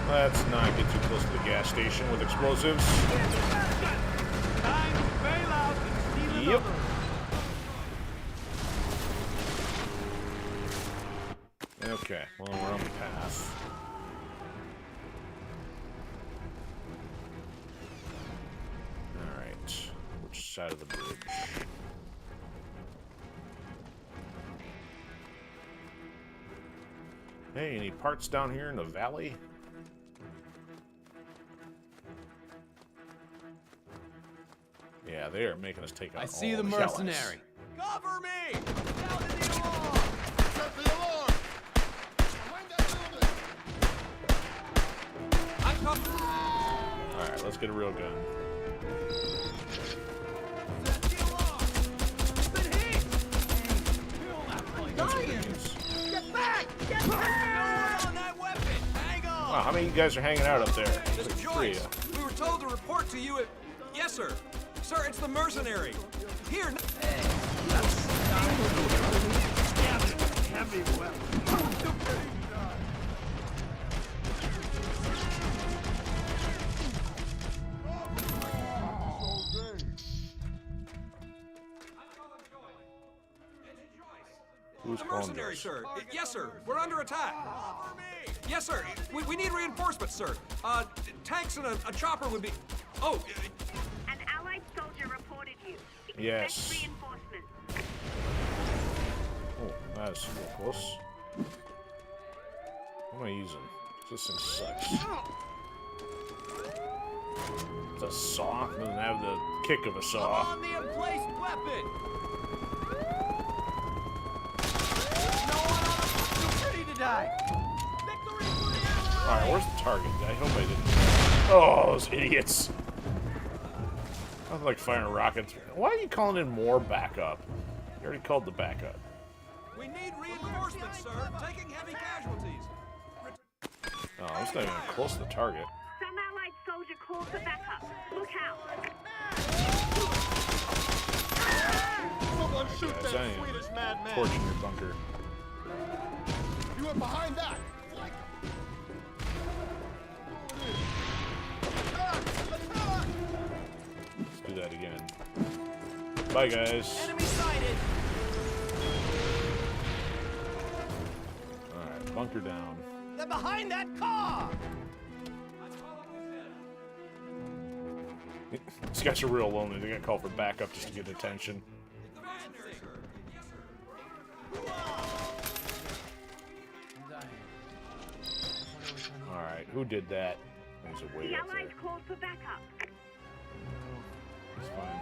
Let's not get too close to the gas station with explosives. Time to bail out and steal Yep. another. Okay, well, we're on the path. Alright, which side of the bridge? Hey, any parts down here in the valley? Yeah, they are making us take out I see all the Hellas. mercenary. Cover me! Sound the alarm! Set the alarm! Wind that building! I'm coming. Alright, let's get a real gun. Set the alarm! Been hit! Kill that place! Dying! Get back! Get back! No one on that weapon! Hang on! Wow, how many of you guys are hanging out up there? There's Mr. like 3 of Joyce, you. we were told to report to you at... Yes, sir. Sir, it's the mercenary. Here. Heavy weapon! Who's The calling mercenary, Joyce? sir. Yes, sir. We're under attack. Yes, sir. We need reinforcements, sir. Tanks and a chopper would be... Oh, An allied soldier reported you. Expect Yes. reinforcements. Oh, that's real close. What am I using? This thing sucks. It's a saw. It doesn't have the kick of a saw. On the emplaced weapon! Ready to die! Victory for the Allies! Alright, where's the target? I hope I didn't. Oh, those idiots. Nothing like firing rockets. Why are you calling in more backup? You already called the backup. we need reinforcements, sir. Taking heavy casualties. Oh, it's not even close to the target. Some allied soldier called for backup. Look out. Someone shoot Guys, I that am Swedish madman! torching your bunker. You were behind that! Let's do that again. Bye, guys. Enemy sighted! Alright, bunker down. They're behind that car! These guys are real lonely. They got called for backup just to get attention. Alright, who did that? There's a way The up there. allies called for backup. It's fine.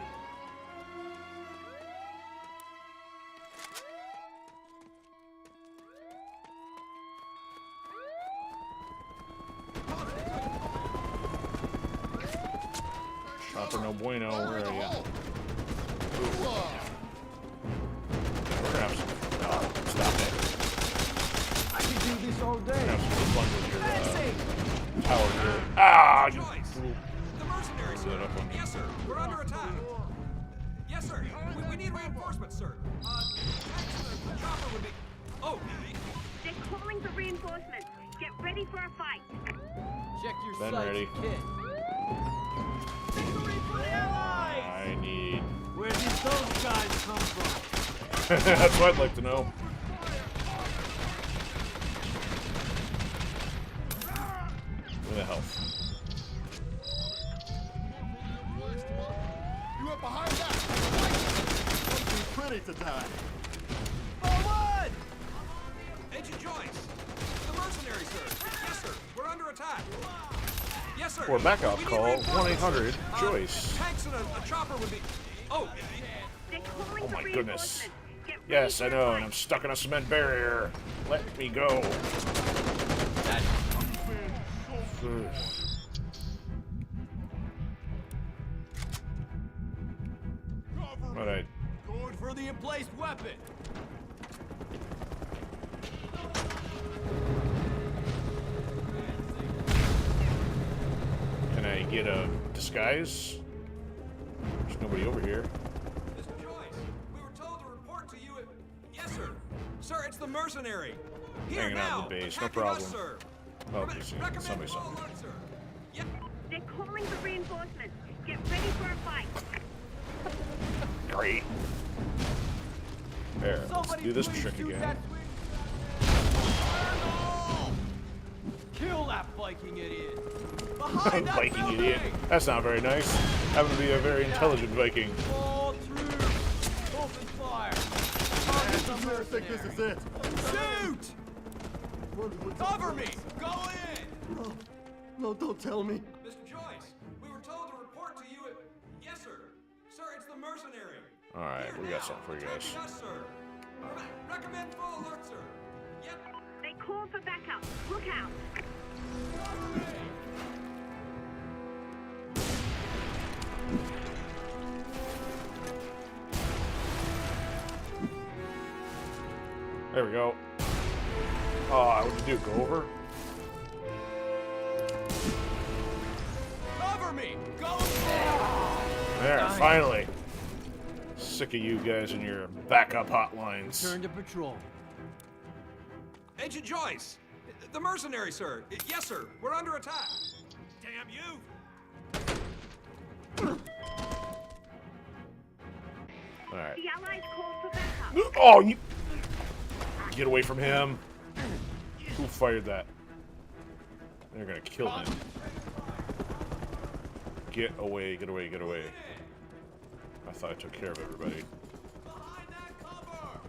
Chopper no bueno, where are you? We're gonna have some... Oh, stop it. I can do this all We're day! gonna have some fun with your Fancy! tower here. Ah! You Joyce, fool. the mercenary, Blow sir. that up on me. Yes, sir. We're under attack. Yes, sir. We need reinforcements, sir. Tanks and a chopper would be... Oh, They're calling for reinforcements. Get ready for a fight. Check your Been sights, ready. kid. Victory for the Allies! I need... Where did those guys come from? That's what I'd like to know. Where the health? You were behind that! Must be pretty to die. Forward! Agent Joyce, the mercenary, sir. Yes, sir. We're under attack. Yes, sir. For a backup We need call, reinforcements, 1-800 sir. Joyce. Tanks and a chopper would be... Oh, They're calling Oh for my goodness. reinforcements. Get ready Yes, for I a know, fight. and I'm stuck in a cement barrier. Let me go. Ugh. Alright. Going for the emplaced weapon. Can I get a disguise? There's nobody over here. Mr. Joyce, we were told to report to you at... Yes, sir. Sir, it's the mercenary. Here Hanging out now. in the base, no Attacking us, problem. sir. Oh, he's seen Recommend somebody full something. alert, sir. Yep. They're calling for reinforcements. Get ready for a fight. Great. There, let's do this trick again. Kill that Viking idiot! Behind that Viking building! idiot. That's not very nice. Happen to be a very intelligent Viking. Fall through! Open fire! Target the mercenary! Shoot! Cover me! Go in! No, don't tell me. Mr. Joyce, we were told to report to you at... Yes, sir. Sir, it's the mercenary. Alright, Here we got now, something for you guys. attacking us, sir. Recommend full alert, sir. Yep. They call for backup. Look out. There we go. Oh, what did you do? Go over? Cover me! Go There, finally. Sick of you guys and your backup hotlines. Turn to patrol. Agent Joyce, the mercenary, sir. Yes, sir. We're under attack. Damn you! Alright. The Allies called for backup. Oh, you... Get away from him. Who fired that? They're gonna kill him. Get away, get away, get away. I thought I took care of everybody. behind that cover!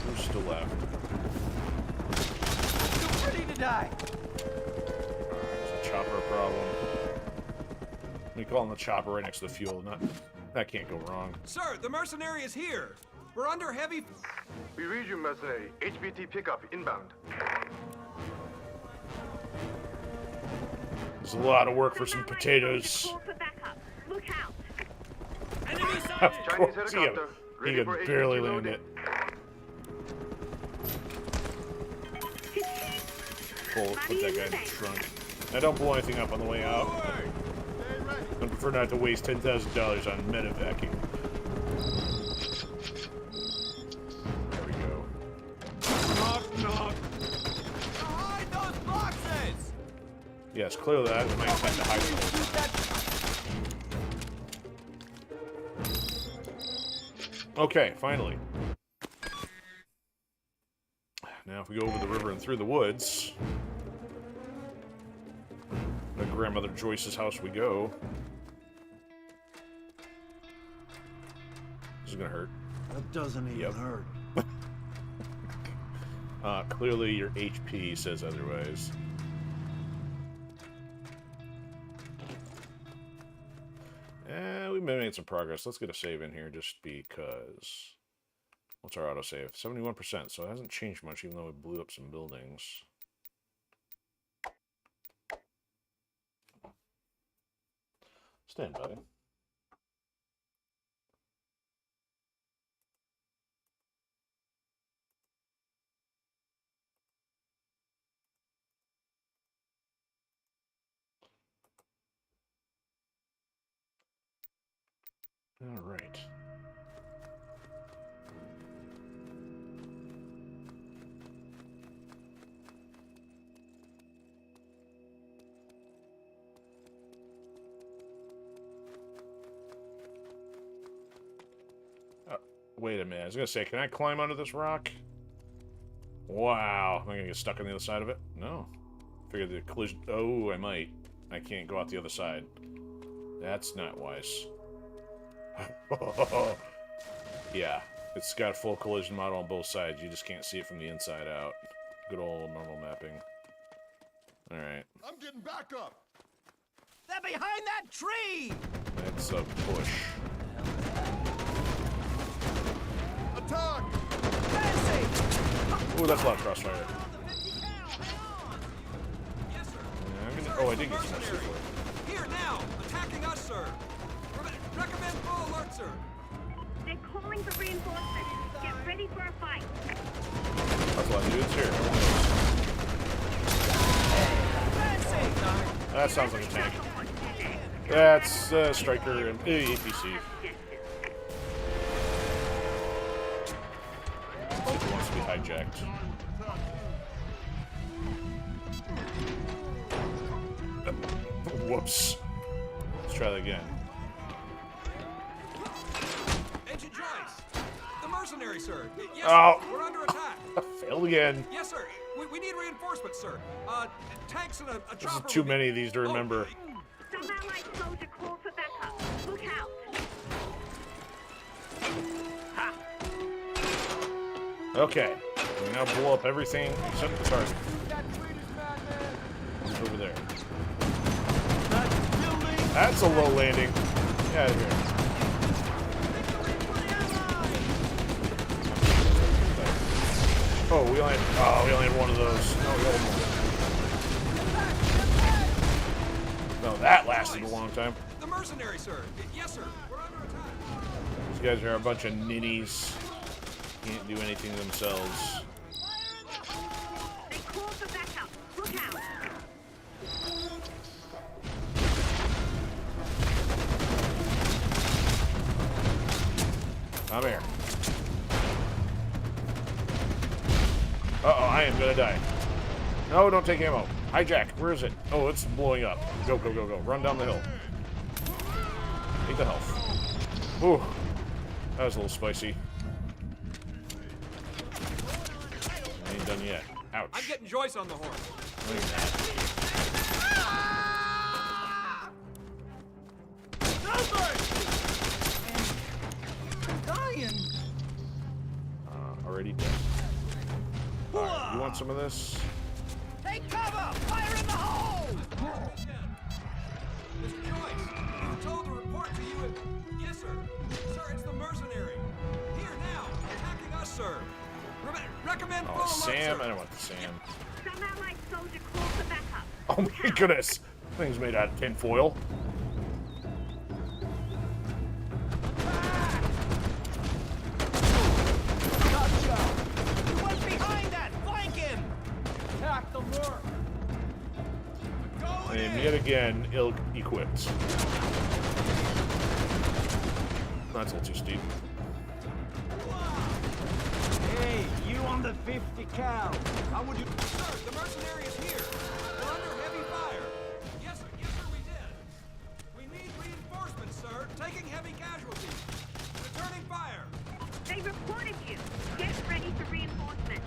Who's still left? You're ready to die! Is a chopper a problem? We call him the chopper right next to the fuel. That can't go wrong. Sir, the mercenary is here. We're under heavy... We read you, Mercenary. HBT pickup inbound. There's a lot of work for some potatoes. Call for backup. Look out. Enemy Of sighted! Chinese course, helicopter. he Ready could for barely HBT land loading. it. Put that guy in the trunk. I don't blow anything up on the way out. I prefer not to waste $10,000 on medevacing. There we go. Knock, knock! Behind those boxes! Yes, clearly that was my intent to hide them. Shoot that... Okay, finally. Now if we go over the river and through the woods, to Grandmother Joyce's house we go. This is gonna hurt. That doesn't even Yep. hurt. Clearly your HP says otherwise. We may have made some progress. Let's get a save in here just because. What's our autosave? 71%, so it hasn't changed much even though we blew up some buildings. Stand by. All right. Wait a minute. I was going to say, can I climb under this rock? Wow. Am I going to get stuck on the other side of it? No. Figured the collision... Oh, I might. I can't go out the other side. That's not wise. Yeah. It's got a full collision model on both sides. You just can't see it from the inside out. Good old normal mapping. Alright. I'm getting back up. They're behind that tree! That's a push. Attack! Fancy! Ooh, that's a lot of crossfire. Yes, sir. Yeah, I'm Sir, gonna... Oh, I it's did the get some mercenary. C4. Here now, attacking us, sir. Recommend full alert, sir. They're calling for reinforcements. Get ready for a fight. That's a lot of dudes here. Fancy! That sounds like a tank. That's Striker and APC. It wants to be hijacked. Whoops. Let's try that again. Agent Joyce! The mercenary, sir. Yes, Oh. sir. We're under attack. Failed again. Yes, sir. We need reinforcements, sir. Tanks and a This chopper. is too will be- many of these to remember. Some allied soldier called for backup. Look out. Okay. We now blow up everything except the target. Who's over there? That's a low landing. Get out of here. Oh, we only had one of those. No, we had one. No, that lasted a long time. The mercenary, sir. Yes, sir. We're under attack. These guys are a bunch of ninnies. Can't do anything themselves. They called for backup. Look out. I'm here. Uh-oh, I am gonna die. No, don't take ammo. Hijack, where is it? Oh, it's blowing up. Go, go, go, go. Run down the hill. Take the health. Ooh. That was a little spicy. Ain't done yet. Ouch. I'm getting Joyce on the horn. No, you're not. Dying. Already dead. Alright, you want some of this? Take cover! Fire in the hole! Mr. Joyce, we were told to report to you at... Yes, sir. Sir, it's the mercenary. Here now, attacking us, sir. Recommend full Oh, alert, Sam? sir. I don't want the Sam. Some allied soldier called for backup. Oh my goodness. Thing's made out of tinfoil. Gotcha! He went behind that! Flank him! Attack the merc! And yet again, ill-equipped. That's a little too steep. Hey, you on the 50 cal. How would you... Sir, the mercenary is here. We're under heavy fire. Yes, sir. Yes, sir, we did. We need reinforcements, sir. Taking heavy casualties. Returning fire. They reported you. Get ready for reinforcement.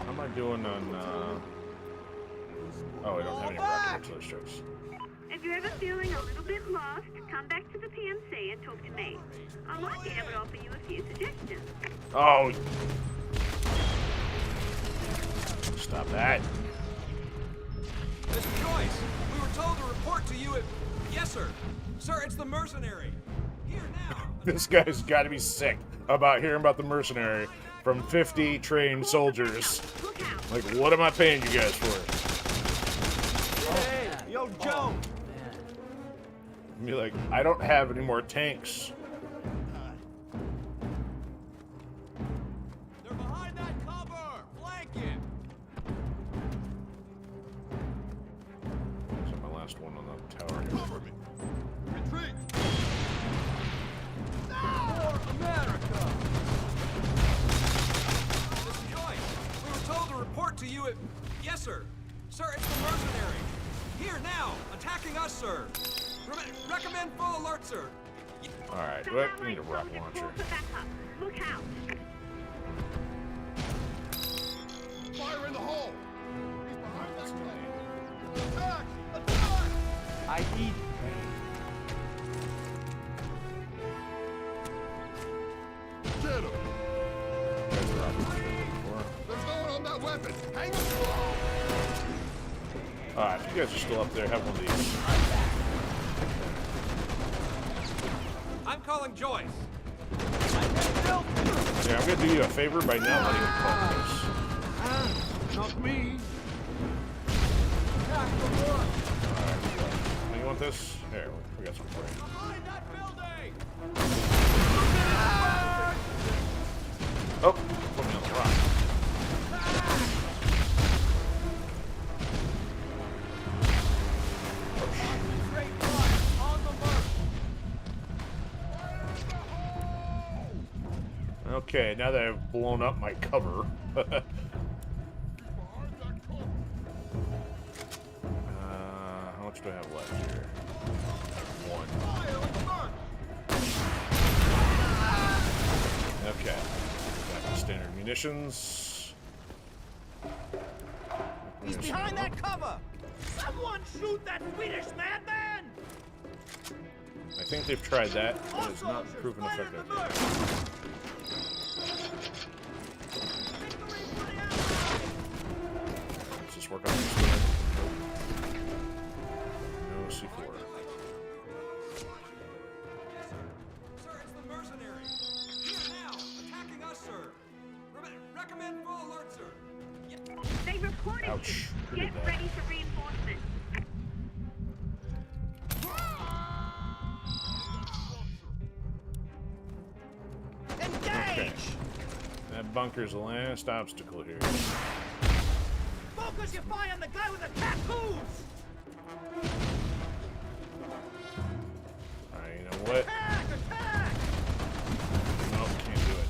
How am I doing on, Oh, I don't have any rocket artillery strikes. If you're ever feeling a little bit lost, come back to the PMC and talk to me. I might be able to offer you a few suggestions. Oh! Stop that. Mr. Joyce, we were told to report to you at... Yes, sir. Sir, it's the mercenary. Here now. This guy's got to be sick about hearing about the mercenary from 50 trained soldiers. Look out. Like, what am I paying you guys for? Hey, yo, Joe! Be like, I don't have any more tanks. They're behind that cover! Flank it! Is that my last one on the tower? Cover me! Retreat! For America! Mr. Joyce, we were told to report to you at... Yes, sir. Sir, it's the mercenary. Here now, attacking us, sir. Recommend full alert, sir. Alright, Some we allied need a rocket soldier launcher. called for backup. Look out. Fire in the hole! He's behind that plane! Attack! Attack! I eat Get him! There's a rocket launcher. There's no one on that weapon! Hang on! Alright, if you guys are still up there, have one of these. I'm calling Joyce. Yeah, I'm gonna do you a favor by not letting him call this. Not me! Alright, you want this? Here, we got some for you. Behind that building! Oh, put me on the rock. Straight fire! On the mark! Okay, now that I've blown up my cover. How much do I have left here? One. Okay. Back to standard munitions. He's behind that cover! Someone shoot that Swedish madman! I think they've tried that, but it's not proven effective. Let's just work on this one. No C4. Sir, it's the mercenary. Here now, attacking us, sir. Recommend full alert, sir. They reported Ouch. you. Who did Get that? ready for reinforcements. Engage! That bunker's the last obstacle here. Focus your fire on the guy with the tattoos! Alright, you know what? Attack! Attack! Nope, can't do it.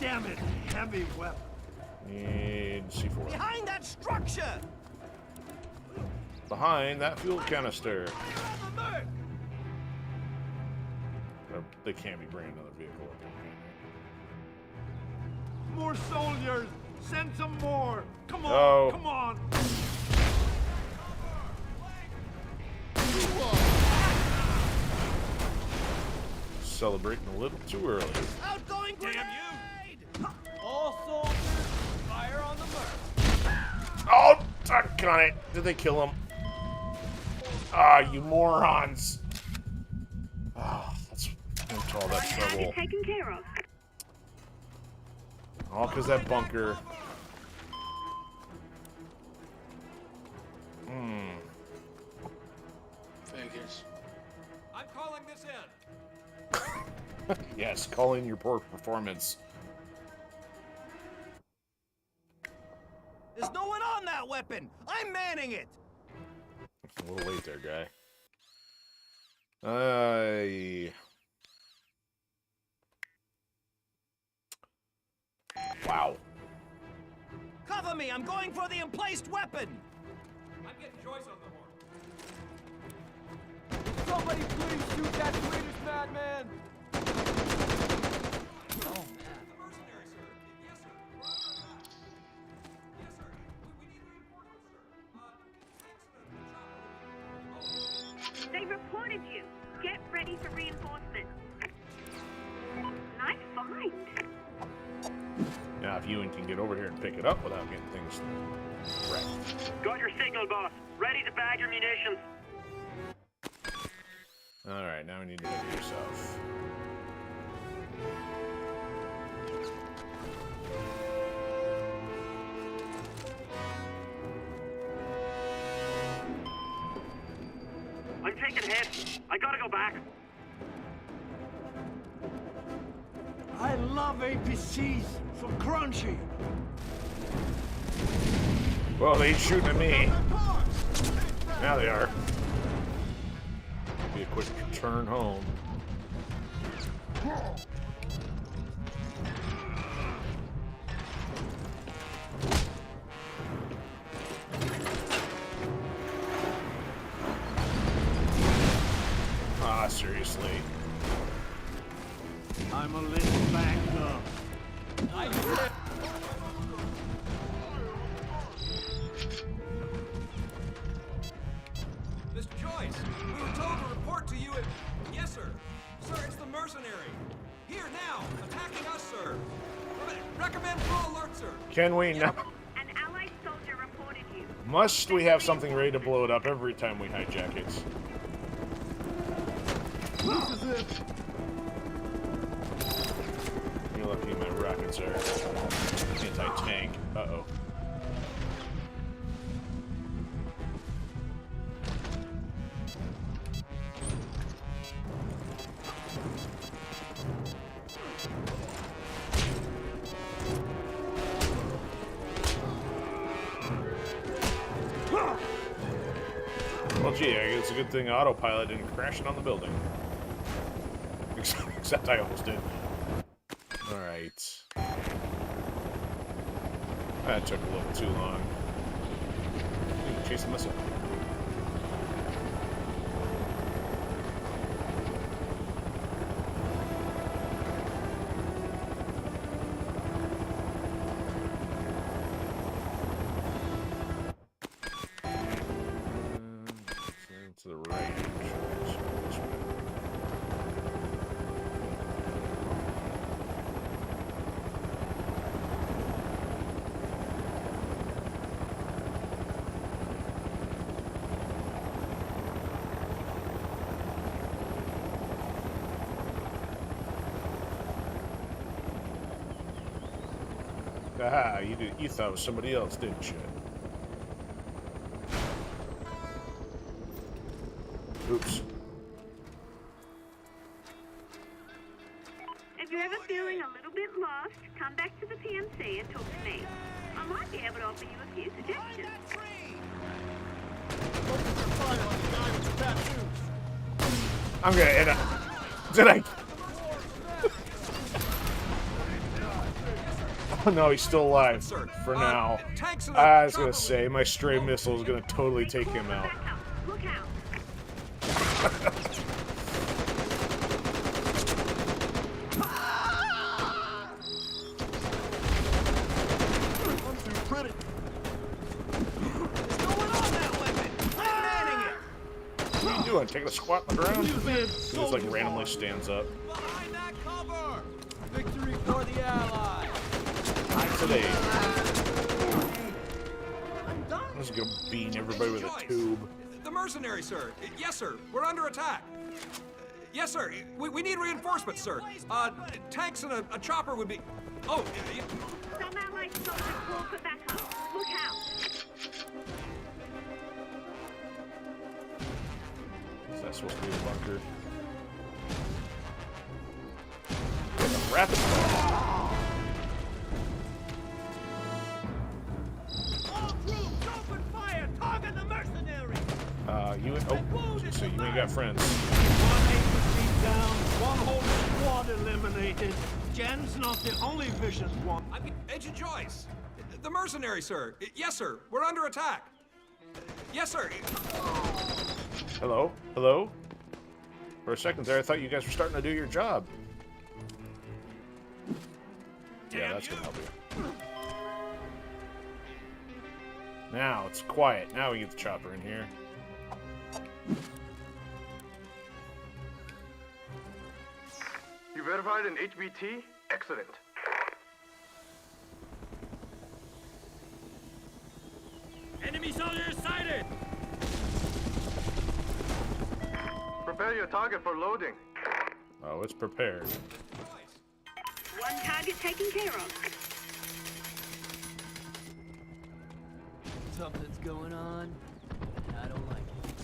Damn it, heavy weapon. Need C4. Behind that structure! Behind that fuel canister. Fire on the Merc! They can't be bringing another vehicle up here, can More soldiers! Send some more! Come on, Oh. come on! they? Celebrating a little too early. Outgoing grenade! All soldiers, fire on the Merc. Oh, doggone it. Did they kill him? Ah, you morons. Ah, that's into all that trouble. Taken care of. All because that bunker. Figures. I'm calling this in. Yes, call in your poor performance. There's no one on that weapon! I'm manning it! A little late there, guy. Wow. Cover me! I'm going for the emplaced weapon! I'm getting Joyce on the horn. Somebody please shoot that Swedish madman. The mercenary, sir. Yes, sir. We're under attack. Yes, sir. We need reinforcements, sir. Tanks and a chopper. They reported you. Get ready for reinforcements. Nice find. Now, if Ewan can get over here and pick it up without getting things wrecked. Got your signal, boss. Ready to bag your munitions. Alright, now we need to go to yourself. I'm taking hits. I gotta go back. I love APCs, so crunchy. Well, they ain't shooting at me. Now they are. Be a quick turn home. Ah, seriously. I'm a little backed up. Mr. Joyce, we were told to report to you at... Yes, sir. Sir, it's the mercenary. Here now, attacking us, sir. Recommend full alert, sir. Can we now? An allied soldier reported you. Must we have something ready to blow it up every time we hijack it? This is it. You're lucky my rockets are anti-tank. Uh-oh. Well, gee, I guess it's a good thing autopilot didn't crash it on the building. Except I almost did. Alright. That took a little too long. Chase the missile. To the right. Aha, you thought it was somebody else, didn't you? Oops. If you're ever feeling a little bit lost, come back to the PMC and talk to me. I might be able to offer you a few suggestions. I'm gonna end up. Did I? Oh no, he's still alive for now. I was gonna say my stray missile is gonna totally take him out. Look out. What are you doing? Taking a squat on the ground? He just like randomly stands up. Behind that cover! Victory for the Allies! Today. I'm just gonna bean everybody with a tube. The mercenaries, sir. Yes, sir. We're under attack. Yes, sir. We need reinforcements, sir. Tanks and a chopper would be... Oh, Some allied soldiers call for backup. Look out. Is that supposed to be a bunker? Rapid fire. So you ain't got friends. One APC down, one whole squad eliminated. Jen's not the only vicious one. Agent Joyce. The mercenaries, sir. Yes, sir. We're under attack. Yes, sir. Hello? Hello? For a second there, I thought you guys were starting to do your job. Yeah, that's gonna help you. Now it's quiet. Now we get the chopper in here. You verified an HBT? Excellent. Enemy soldiers sighted! Prepare your target for loading. Oh, it's prepared. One target taken care of. Something's going on. I don't like it.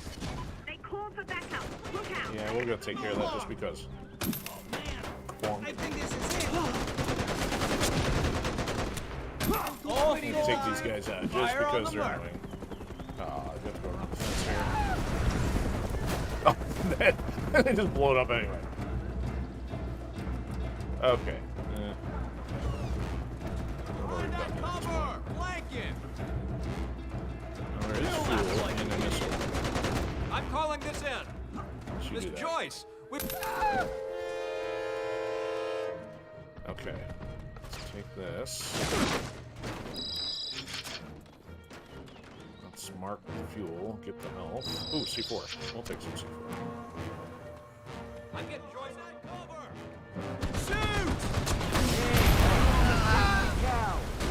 They call for backup. Look out. Yeah, we're gonna take care of that just because. Bonk. I think this is it. I'm gonna take these guys out just because they're annoying. I got to go around the fence here. Oh, they just blow it up anyway. Okay. Behind that cover! Blanket! Alright, fuel and a missile. I'm calling this in. Should Miss do that. Joyce, we... Okay. Let's take this. Let's mark the fuel, get the health. Ooh, C4. We'll take some C4. I'm getting Joyce on cover!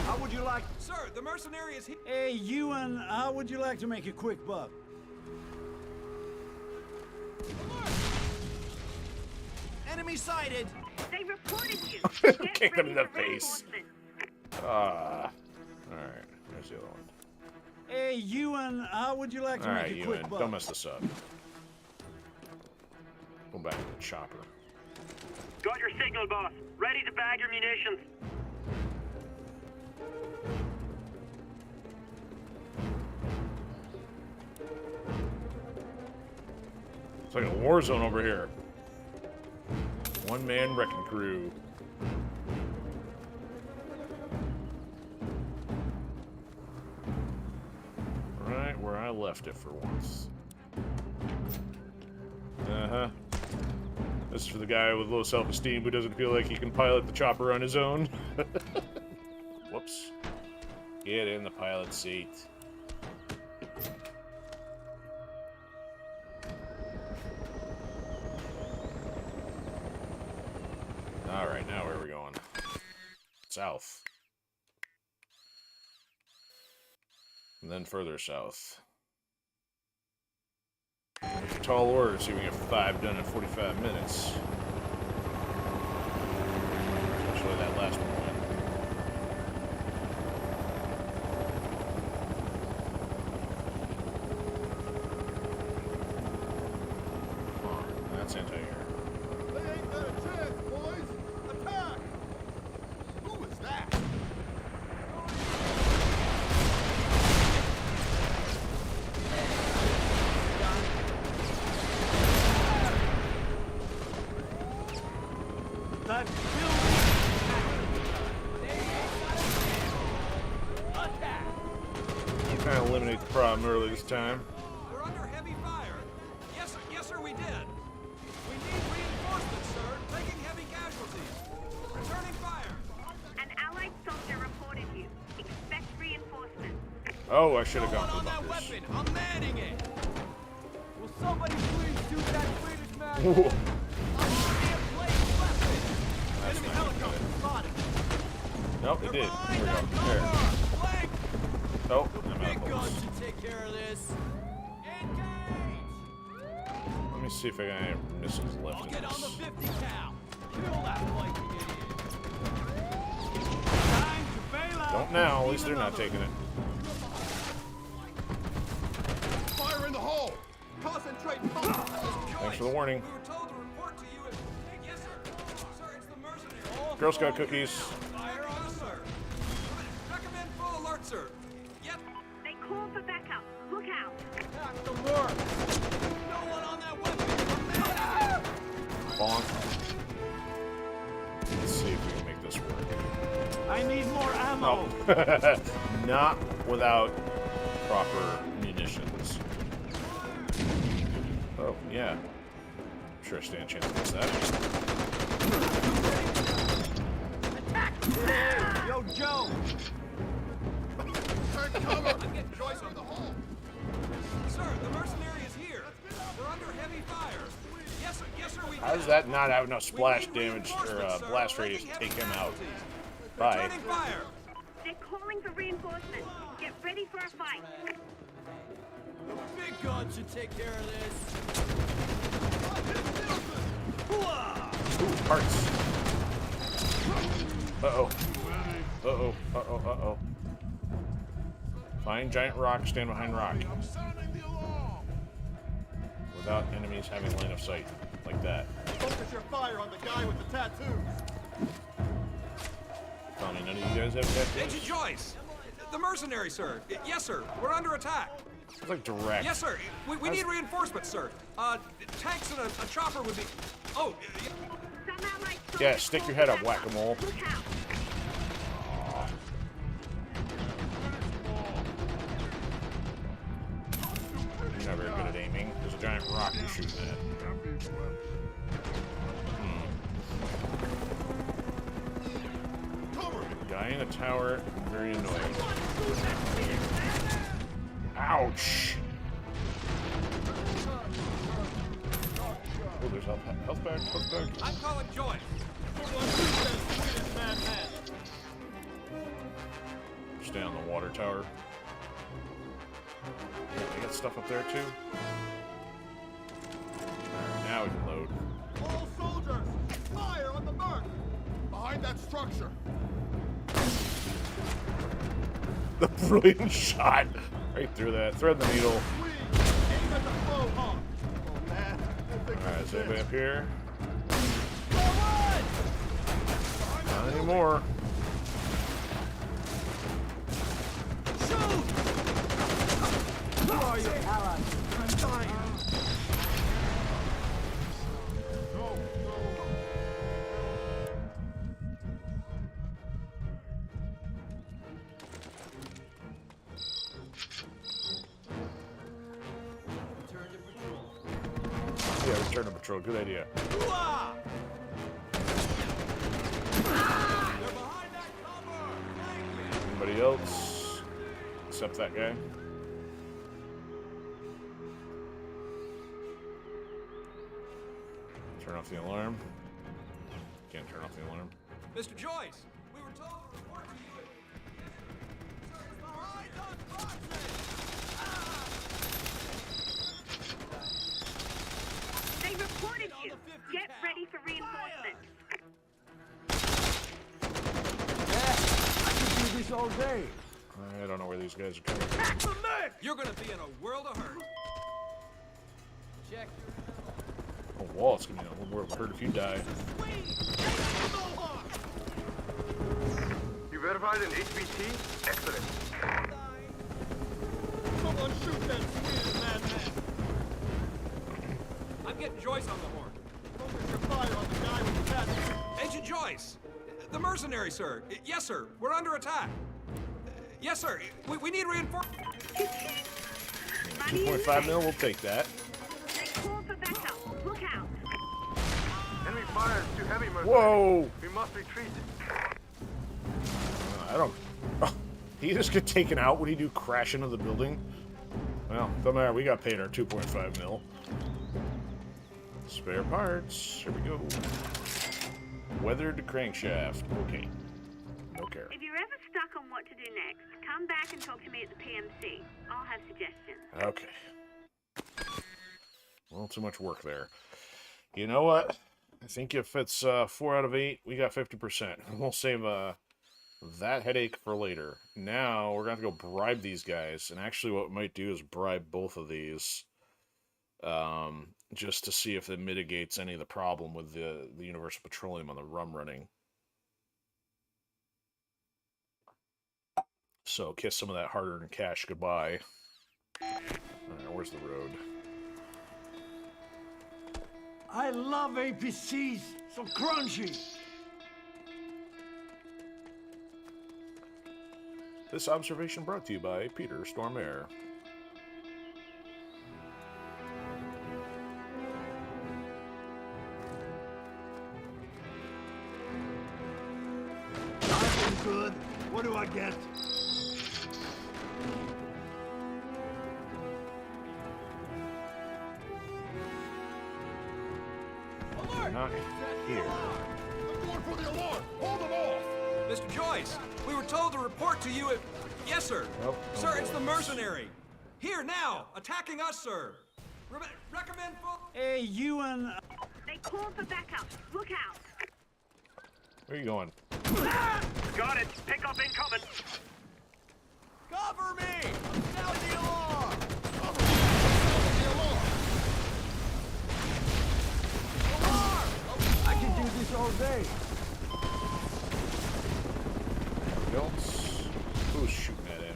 How would you like... Sir, the mercenary is here. Hey, Ewan, how would you like to make a quick buck? Enemy sighted! They reported you. Kick them in the for face. reinforcements. Alright. There's the other one. Hey, Ewan, how would you like to Alright, make a quick Ewan, buck? don't mess this up. Go back to the chopper. Got your signal, boss. Ready to bag your munitions. It's like a war zone over here. One-man wrecking crew. I left it for once. Uh-huh. This is for the guy with low self-esteem who doesn't feel like he can pilot the chopper on his own. Whoops. Get in the pilot seat. Alright, now where are we going? South. And then further south. Tall order, see if we can get 5 done in 45 minutes. Especially that last one. That's anti-air. They ain't got a chance, boys! Attack! Who is that? That Kind of eliminate the problem early this time. We're under heavy fire. Yes, sir, we did. We need reinforcements, sir. Taking heavy casualties. Returning fire. An allied soldier reported you. Expect reinforcements. Oh, I should have No gone one for on the that bunkers. weapon. I'm manning it. Will somebody please shoot that Swedish man? Ooh. I'm on the blade weapon. That's Enemy not helicopter good. spotted. Nope, it did. Behind Here we that go. There. cover. Flank. Oh, I'm out Big of guns bullets. should take care of this. Engage. Let me see if I got any missiles left I'll in get on the this. 50 cal. Kill that Viking idiot. time to bail out. Don't now, at and least steal they're not another. taking it. Fire in the hole! Concentrate! Thanks for the warning. We were told to report to you at... Yes, sir. Sir, it's the mercenaries. Girl Scout cookies. Fire on us, sir. Recommend full alert, sir. Yep. They call for backup. Look out. Attack the work. No one on that weapon. Bonk. Let's see if we can make this work. I need more ammo. No. Not without proper munitions. Oh, yeah. I'm sure I stand a chance against that. Yo, Joe. Take cover! Get Joyce on the hole! Sir, the mercenary is here. We're under heavy fire. Yes, sir, we How does did. that not have enough splash We need damage or reinforcements, sir. blast We're radius to taking take heavy him out? casualties. Bye. Returning fire. They're calling for reinforcements. Get ready for a fight. The big guns should take care of this. Ooh, parts. Uh-oh. Uh-oh. Uh-oh. Uh-oh. Find giant rock, stand behind rock. I'm sounding the alarm! Without enemies having line of sight. Like that. Focus your fire on the guy with the tattoos! Tell me none of you guys have Agent tattoos? Joyce. The mercenary, sir. Yes, sir. We're under attack. It's like direct. Yes, sir. We need reinforcements, sir. Tanks and a chopper would be... Oh, Some allied soldiers Yeah, stick your call head for up, backup. whack-a-mole. Look out. You're not very good at aiming. There's a giant rock you're shooting at. Guy in a tower, very annoying. Ouch! Oh, there's health bag, health bag. I'm calling Joyce. Stay on the water tower. I got stuff up there too. Alright, now we can load. All soldiers! Fire on the mark! Behind that structure! The brilliant shot! Right through that. Thread the needle. Sweet! Aim at the flow hawk! Oh man, that thing's Alright, is anybody sick. up here? Behind Not that anymore. Who are you? Allies. I'm dying. Yeah, return to patrol. Good idea. Hoo-ah! They're behind that cover! Thank you! Anybody else? Except that guy. Turn off the alarm. Can't turn off the alarm. Mr. Joyce, we were told to report to you. Sir, it's behind us, boxes! They reported you. Get ready for reinforcements. I could do this all day. I don't know where these guys are coming from. You're gonna be in a world of hurt. Check. Oh, wall, it's gonna be a world of hurt if you die. You verified an HVT? Excellent. Someone shoot that Swedish madman. I'm getting Joyce on the horn. Focus your fire on the guy with the tattoo. Agent Joyce! The mercenary, sir. Yes, sir. We're under attack. Yes, sir. We need reinforcements. 2.5 mil, we'll take that. They call for backup. Look out. Enemy fire is too heavy, Mercenaries. Whoa! We must retreat. I don't... he just get taken out when he do crash into the building? Well, doesn't matter. We got paid our 2.5 mil. Spare parts. Here we go. Weathered crankshaft. Okay. No care. If you're ever stuck on what to do next, come back and talk to me at the PMC. I'll have suggestions. Okay. Well, too much work there. You know what? I think if it's 4 out of 8, we got 50%. We'll save that headache for later. Now, we're going to have to go bribe these guys. And actually, what we might do is bribe both of these. Just to see if it mitigates any of the problem with the Universal Petroleum on the rum running. So, kiss some of that hard-earned cash goodbye. Alright, where's the road? I love APCs, so crunchy. This observation brought to you by Peter Stormare. I've been good. What do I get? Not here. I'm going for the alarm! Hold them off! Mr. Joyce, we were told to report to you at... Yes, sir. Nope, no Sir, it's the bullets. mercenary. Here, now, attacking us, sir. Recommend full... Hey, you and... They call for backup. Look out. Where are you going? Got it. Pickup incoming. Cover me! Sound the alarm! I can do this all day. Anybody else? Who's shooting at him?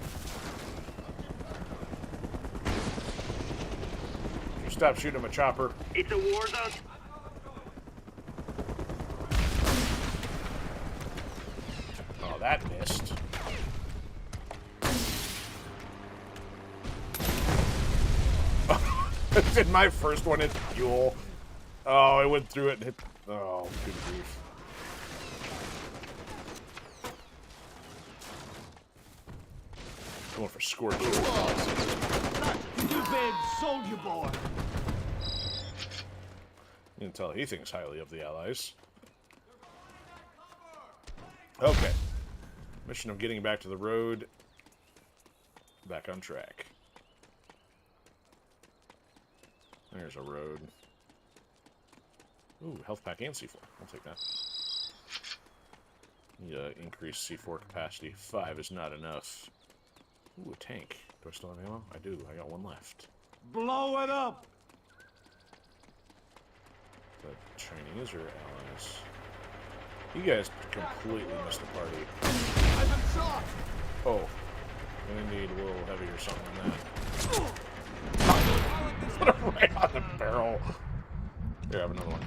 You stop shooting him a chopper. It's a war zone. Oh, that missed. Did my first one hit fuel? Oh, I went through it and hit... Oh, good grief. Going for scorch. You big soldier boy. You can tell he thinks highly of the Allies. Okay. Mission of getting back to the road. Back on track. There's a road. Ooh, health pack and C4. I'll take that. Need to increase C4 capacity. 5 is not enough. Ooh, a tank. Do I still have ammo? I do. I got one left. Blow it up. The Chinese or allies? You guys completely missed the party. I've been shot! Oh. I'm gonna need a little heavier something than that. Put it right on the barrel. Here, I have another one.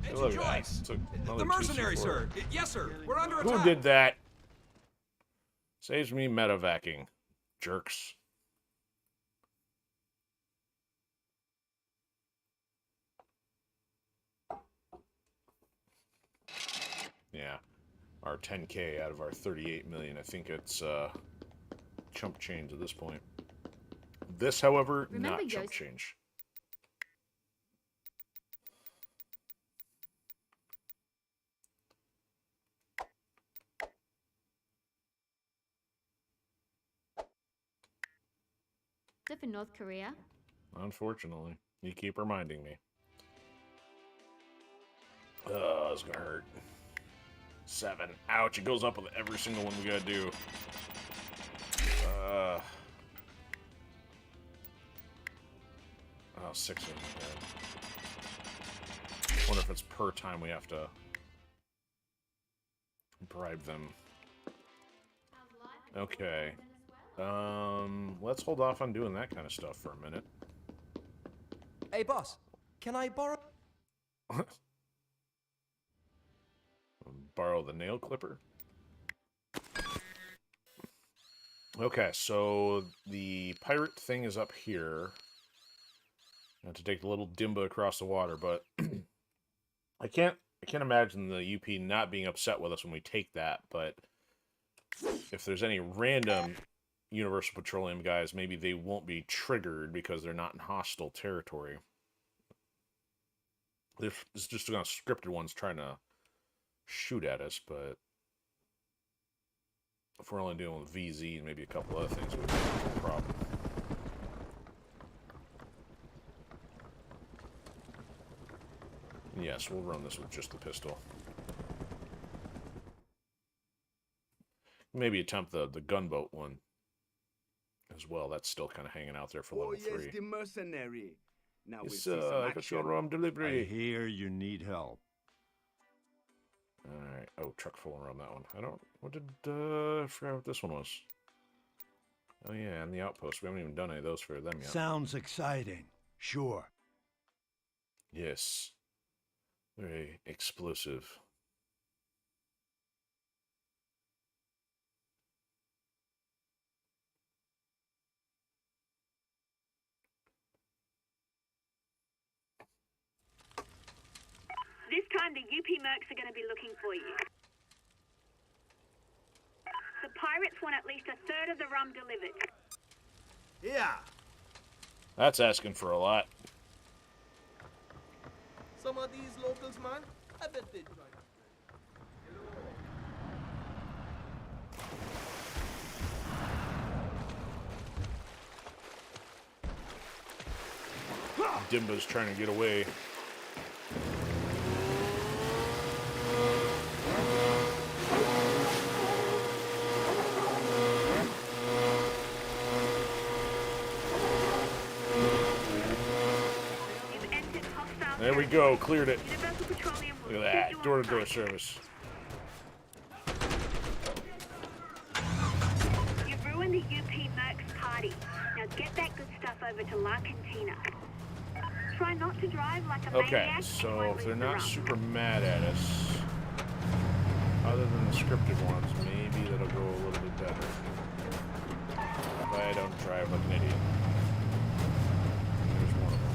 Agent Look at that. Joyce! Took another The mercenary, 2C4. sir. Yes, sir. We're under attack. Who did that? Saves me metavacking. Jerks. Yeah. Our 10K out of our 38 million. I think it's chump change at this point. This, however, Remember not chump Ghost- change. Except for North Korea. Unfortunately. You keep reminding me. Oh, it's gonna hurt. 7. Ouch, it goes up with every single one we gotta do. Oh, 6 of them. Wonder if it's per time we have to bribe them. Okay. Let's hold off on doing that kind of stuff for a minute. Hey, boss, can I borrow? Borrow the nail clipper. Okay, so the pirate thing is up here. I have to take the little Dimba across the water, but I can't imagine the UP not being upset with us when we take that, but if there's any random Universal Petroleum guys, maybe they won't be triggered because they're not in hostile territory. There's just scripted ones trying to shoot at us, but if we're only dealing with VZ and maybe a couple other things, it would be no problem. Yes, we'll run this with just the pistol. Maybe attempt the gunboat one as well. That's still kind of hanging out there for level 3. Yes, the mercenary. Now we Yes, see some I got your rum delivery. I hear you need help. Alright. Oh, truck full of rum, that one. I forgot what this one was. Oh yeah, and the outpost. We haven't even done any of those for them yet. Sounds exciting. Sure. Yes. Very explosive. This time the UP mercs are going to be looking for you. The pirates want at least a third of the rum delivered. Yeah. That's asking for a lot. Some of these locals, man, I bet they try. Dimba's trying to get away. You've entered hostile There we go, cleared it. Universal Petroleum will Look at set you that, on door-to-door fire. service. You've ruined the UP mercs party. Now get that good stuff over to La Cantina. Try not to drive like a Okay, maniac. so and if they're leave the not rum. super mad at us, other than the scripted ones, maybe that'll go a little bit better. If I don't drive like an idiot. There's one of them.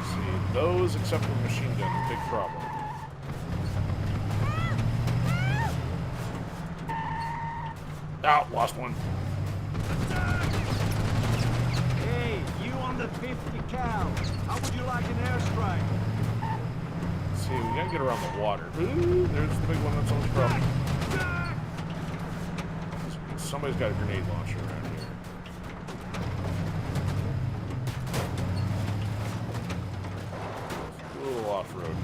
See, those except for the machine gun, big problem. Oh, lost one. Hey, you on the 50 cal. How would you like an airstrike? See, we gotta get around the water. Ooh, there's the big one that's on the problem. Somebody's got a grenade launcher around here. A little off-road.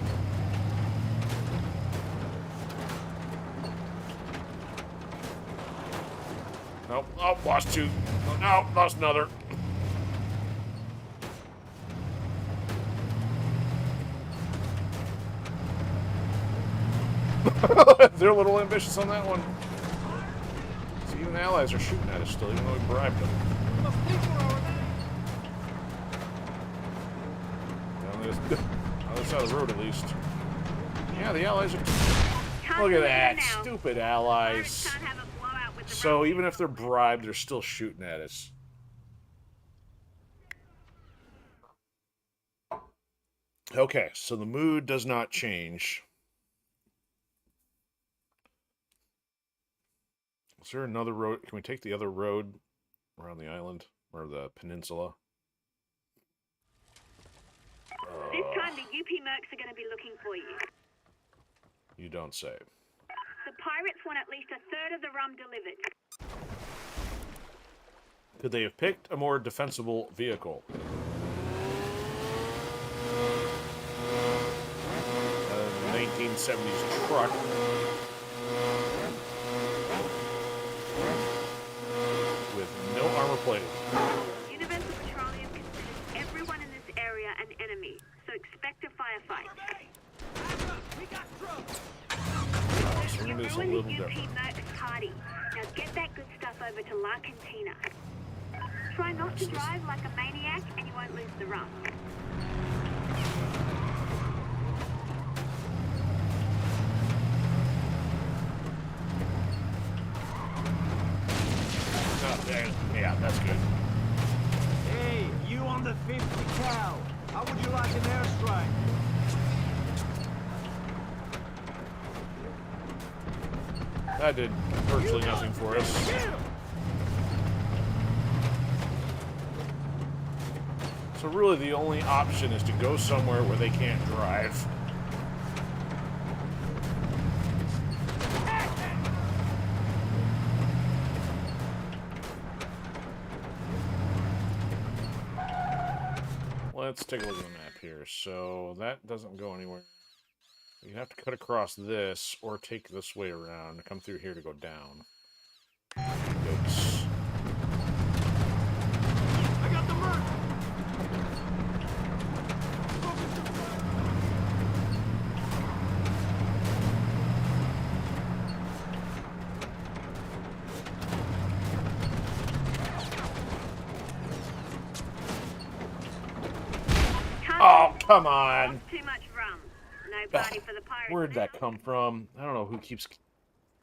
Nope. Oh, lost 2. No, lost another. They're a little ambitious on that one. See, even the allies are shooting at us still, even though we bribed them. Down this other side of the road, at least. Yeah, the allies are... Look at that, stupid allies. So even if they're bribed, they're still shooting at us. Okay, so the mood does not change. Is there another road? Can we take the other road around the island or the peninsula? This time the UP mercs are going to be looking for you. You don't say. The pirates want at least a third of the rum delivered. Could they have picked a more defensible vehicle? 1970s truck. With no armor plating. Universal Petroleum considers everyone in this area an enemy, so expect a firefight. So You maybe it's a ruined the little UP different. mercs party. Now get that good stuff over to La Cantina. Try not to drive like a maniac and you won't lose the rum. Yeah, that's good. Hey, you on the 50 cal. How would you like an airstrike? That did virtually nothing for us. So really the only option is to go somewhere where they can't drive. Let's take a look at the map here. So that doesn't go anywhere. You have to cut across this or take this way around to come through here to go down. Oops. I got the merc. Oh, come on! Too much rum. No party for the pirates. Where'd that now. come from? I don't know who keeps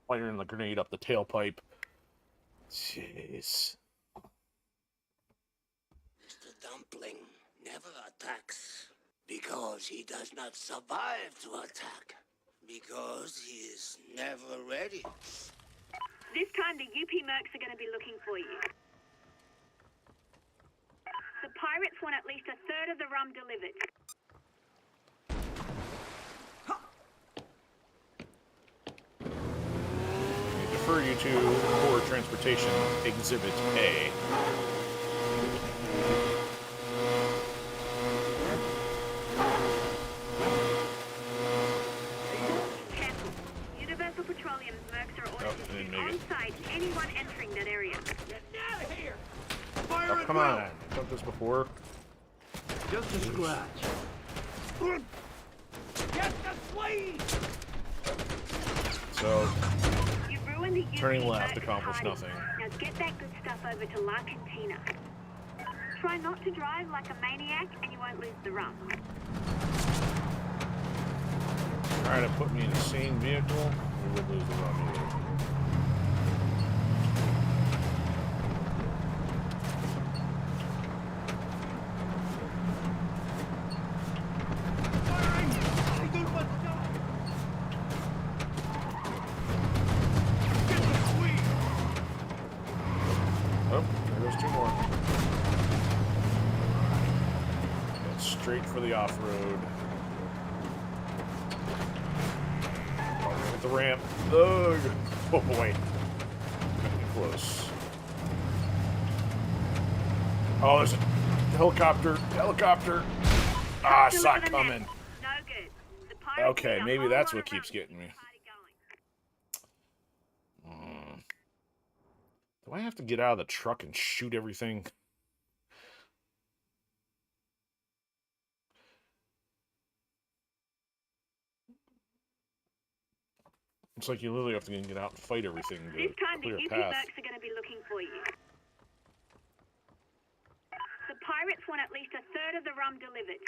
firing the grenade up the tailpipe. Jeez. Mr. Dumpling never attacks because he does not survive to attack. Because he is never ready. This time the UP mercs are going to be looking for you. The pirates want at least a third of the rum delivered. I defer you to Forward Transportation Exhibit A. Careful. Universal Petroleum's mercs are ordered to didn't shoot make on it. sight anyone entering that area. Out of here. Oh, come on. I've done this before. Just a scratch. Get the sleeve. So, You ruined the UP turning left mercs accomplished party. nothing. Now get that good stuff over to La Cantina. Try not to drive like a maniac and you won't lose the rum. Try to put me in a sane vehicle, we would lose the rum either. Oh, there goes two more. Going straight for the off-road. With the ramp. Ugh. Oh boy. Getting close. Oh, there's a helicopter. Helicopter. Ah, I saw it coming. No good. The pirates Okay, need a maybe whole that's lot what of keeps rum to getting me. keep the party going. Do I have to get out of the truck and shoot everything? Looks like you literally have to get out and fight everything to This time the clear a UP path. mercs are going to be looking for you. The pirates want at least a third of the rum delivered.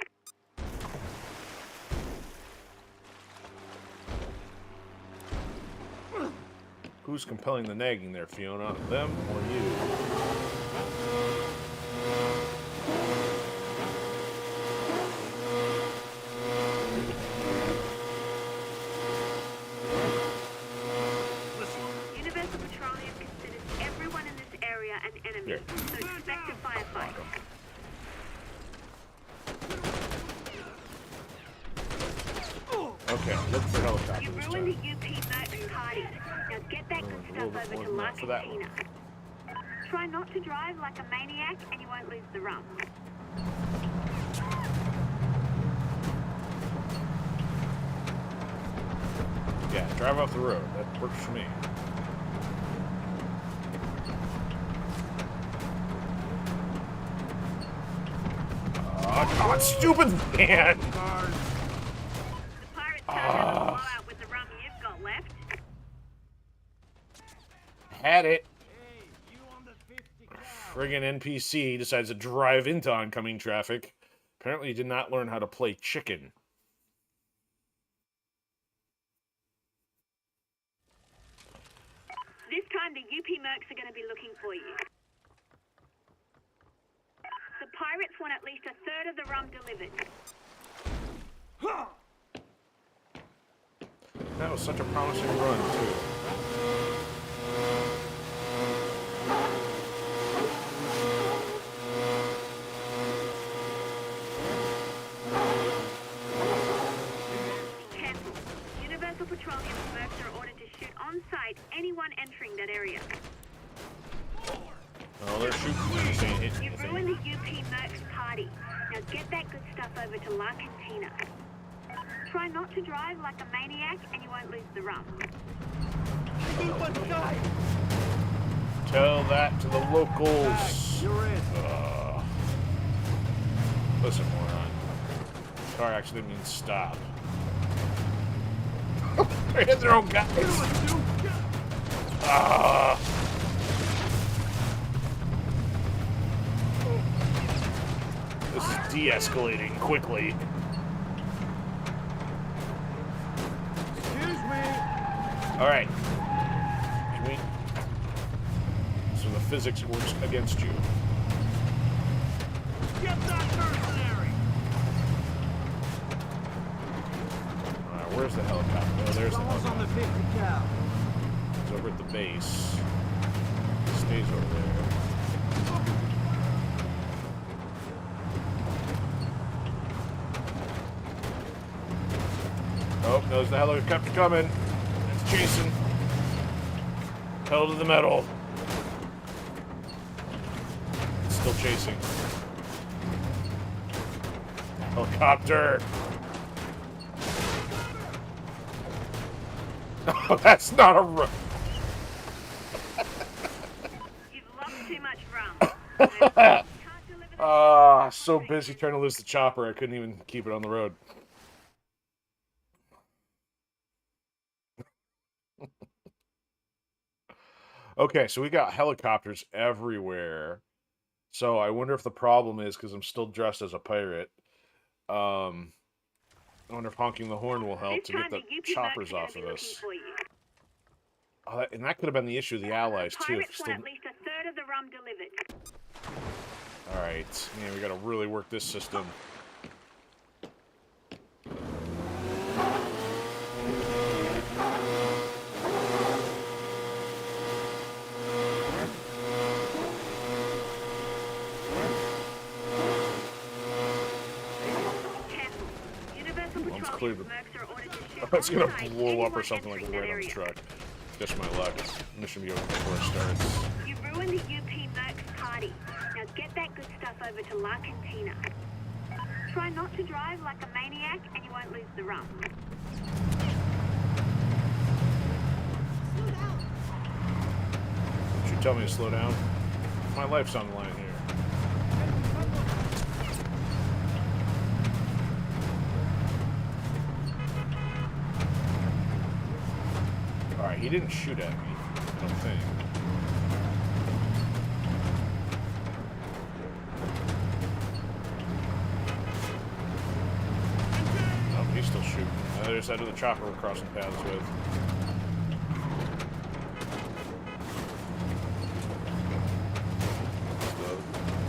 Who's compelling the nagging there, Fiona? Them or you? Here. so expect a firefight. Okay, look for helicopter You this ruined time. the UP Mercs party. Now get that good A little stuff bit over more to than La that for that one. Cantina. Try not to drive like a maniac and you won't lose the rum. Yeah, drive off the road. That works for me. Oh, come on, stupid man! The pirates don't have a blowout with the rum you've got left. Had it. Hey, you on the 50 cal. Friggin' NPC decides to drive into oncoming traffic. Apparently he did not learn how to play chicken. This time the UP Mercs are going to be looking for you. The pirates want at least a third of the rum delivered. That was such a promising run, too. Be careful. Universal Petroleum Mercs are ordered to shoot on sight anyone entering that area. Oh, they're shooting. This ain't hitting You ruined anything. the UP Mercs party. Now get that good stuff over to La Cantina. Try not to drive like a maniac and you won't lose the rum. Tell that to the locals. You're in. Listen, moron. Car accident means stop. They hit their own guys. Ah. This is de-escalating quickly. Excuse me. All right. Can we? So the physics works against you. Get that mercenary. All right, where's the helicopter? Oh, there's the Someone's on the helicopter. 50 cal. It's over at the base. It stays over there. Oh, there's the helicopter coming. It's chasing. Pedal to the metal. It's still chasing. Helicopter. Oh, that's not a road. You've lost too much rum. Can't deliver the Ah, so busy trying to lose the chopper, I couldn't even keep it on the road. Okay, so we got helicopters everywhere. So I wonder if the problem is because I'm still dressed as a pirate. I wonder if honking the horn will help This to time get the the UP choppers Mercs are off gonna of be looking us. for you. Oh, and that could have been the issue of the allies too. Pirates Still... want at least a third of the rum delivered. All right, man, we got to really work this system. Careful. Universal One's clear Petroleum to- Mercs are ordered to shoot Oh, it's gonna on sight blow up or anyone something like entering right that on the area. truck. Just my luck. Mission be over before it starts. You ruined the UP Mercs party. Now get that good stuff over to La Cantina. Try not to drive like a maniac and you won't lose the rum. Did you tell me to slow down? My life's on the line here. Alright, he didn't shoot at me, I don't think. Nope, he's still shooting. The other side of the chopper we're crossing paths with.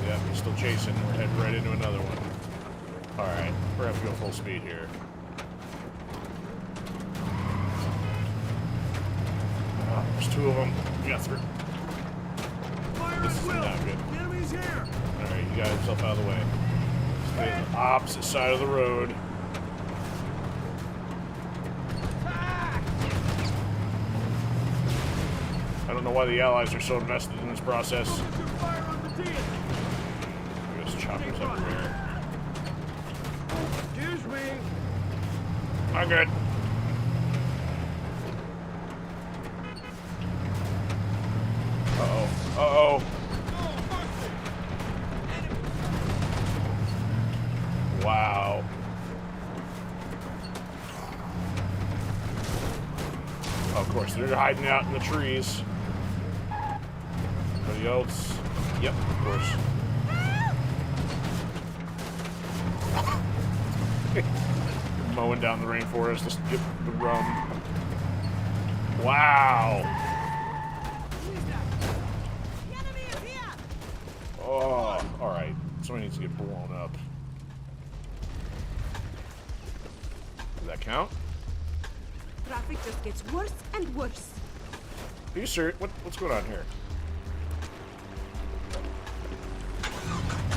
Yeah, he's still chasing. We're heading right into another one. Alright, we're gonna have to go full speed here. Oh, there's two of them. We got three. This is not good. The enemy's here! Alright, you got yourself out of the way. Stay on the opposite side of the road. I don't know why the Allies are so invested in this process. There's choppers everywhere. Excuse me! I'm good. Uh-oh. Uh-oh. Wow. Oh, of course, they're hiding out in the trees. Anybody else? Yep, of course. Mowing down the rainforest just to get the rum. Wow. Oh, alright. Somebody needs to get blown up. Does that count? Traffic just gets worse and worse. Are you serious? What's going on here?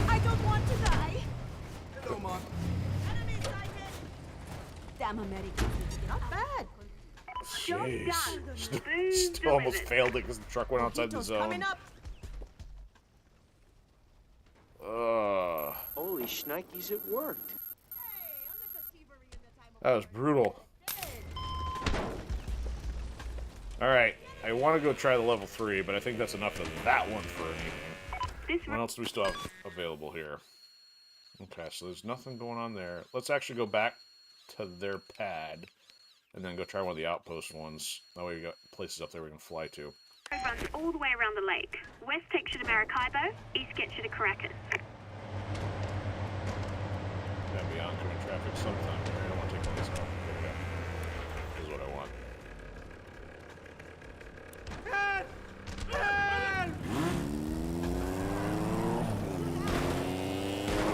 I don't want to die. Hello, Mom. Damn Americans. Not bad. Jeez. Still almost failed it because the truck went outside the zone. Coming up. Holy shnikes, it worked. That was brutal. Alright, I want to go try the level 3, but I think that's enough of that one for anything. What else do we still have available here? Okay, so there's nothing going on there. Let's actually go back to their pad, and then go try one of the outpost ones. That way we got places up there we can fly to. It runs all the way around the lake. West takes you to Maracaibo, east gets you to Caracas. Gotta be oncoming traffic sometime here. I don't want to take one of these off. There we go. This is what I want.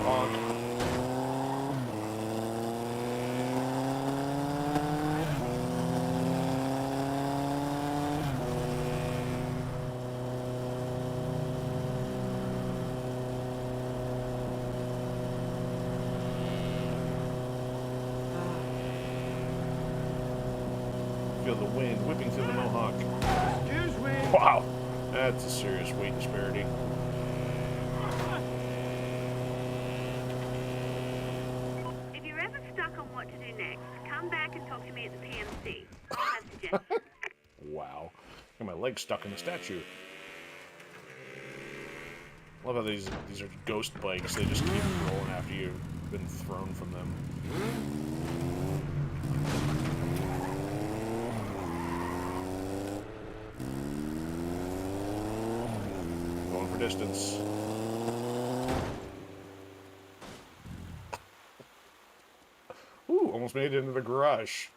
Honk. Feel the wind whipping through the Mohawk. Excuse me! Wow, that's a serious weight disparity. If you're ever stuck on what to do next, come back and talk to me at the PMC. I'll have suggestions. Wow, got my leg stuck in the statue. Love how these are ghost bikes. They just keep rolling after you've been thrown from them. Going for distance. Ooh, almost made it into the garage.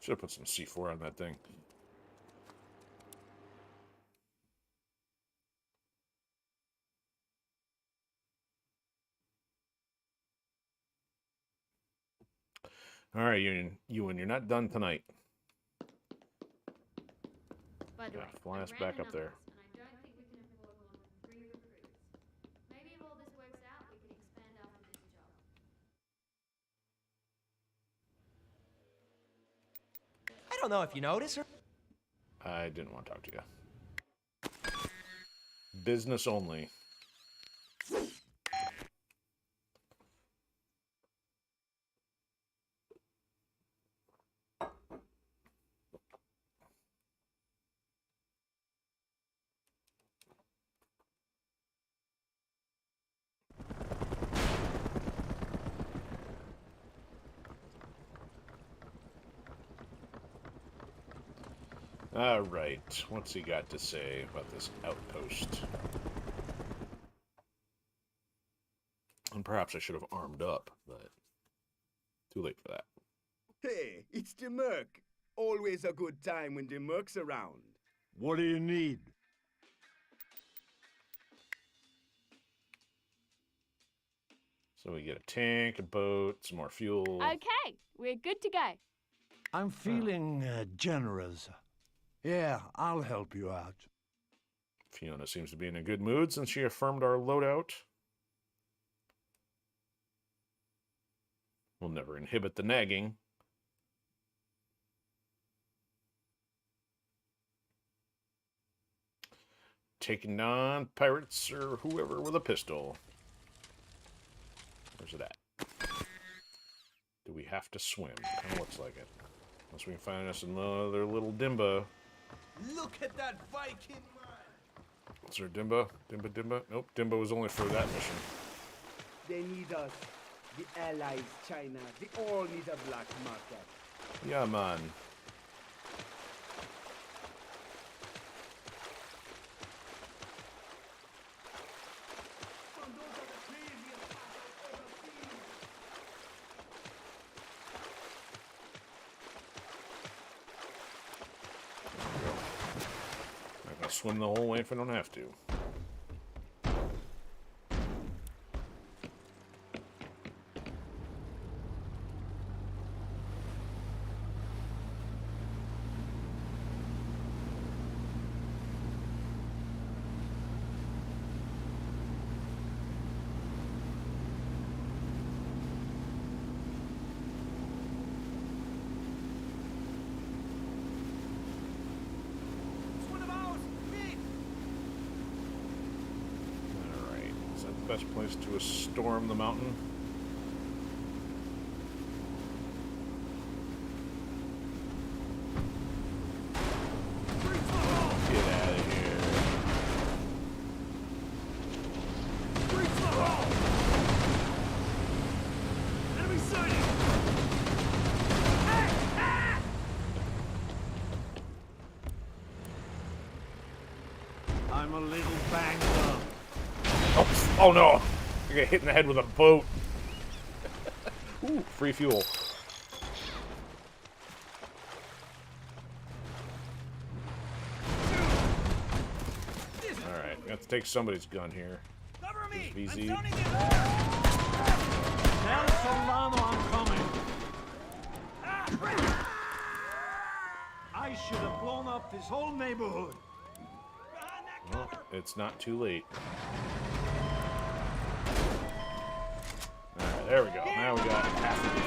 Should have put some C4 on that thing. All right, Ewan, you're not done tonight. By the way, Fly I us ran back the up there. numbers, and I don't think we can afford more than 3 recruits. Maybe if all this works out, we can expand after this job. I don't know if you notice or... I didn't want to talk to you. Business only. All right, what's he got to say about this outpost? And perhaps I should have armed up, but too late for that. Hey, it's the Merc. Always a good time when the Merc's around. What do you need? So we get a tank, a boat, some more fuel. Okay, we're good to go. I'm feeling generous. Yeah, I'll help you out. Fiona seems to be in a good mood since she affirmed our loadout. We'll never inhibit the nagging. Taking on pirates or whoever with a pistol. Where's it at? Do we have to swim? Kind of looks like it. Unless we can find us another little Dimba. Look at that Viking! Is there Dimba? Dimba? Nope, Dimba was only for that mission. They need us. The allies, China. They all need a black market. Yeah, man. Not gonna swim the whole way if I don't have to. Best place to storm the mountain. Get out of here. Wow. Enemy sighting! I'm a little banged up. Oh no! I got hit in the head with a boat. Ooh, free fuel. Alright, we have to take somebody's gun here. There's VZ. Tell Solano I'm coming. I should have blown up this whole neighborhood. Well, it's not too late. Alright, there we go. Now we got half of it.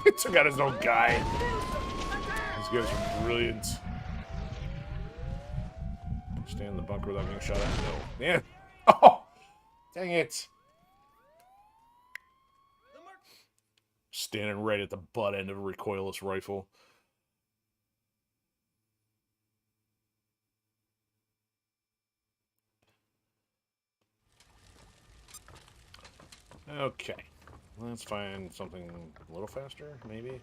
He took out his own guy. These guys are brilliant. Stay in the bunker without being shot at? No. Man. Oh! Dang it. Standing right at the butt end of a recoilless rifle. Okay. Let's find something a little faster, maybe?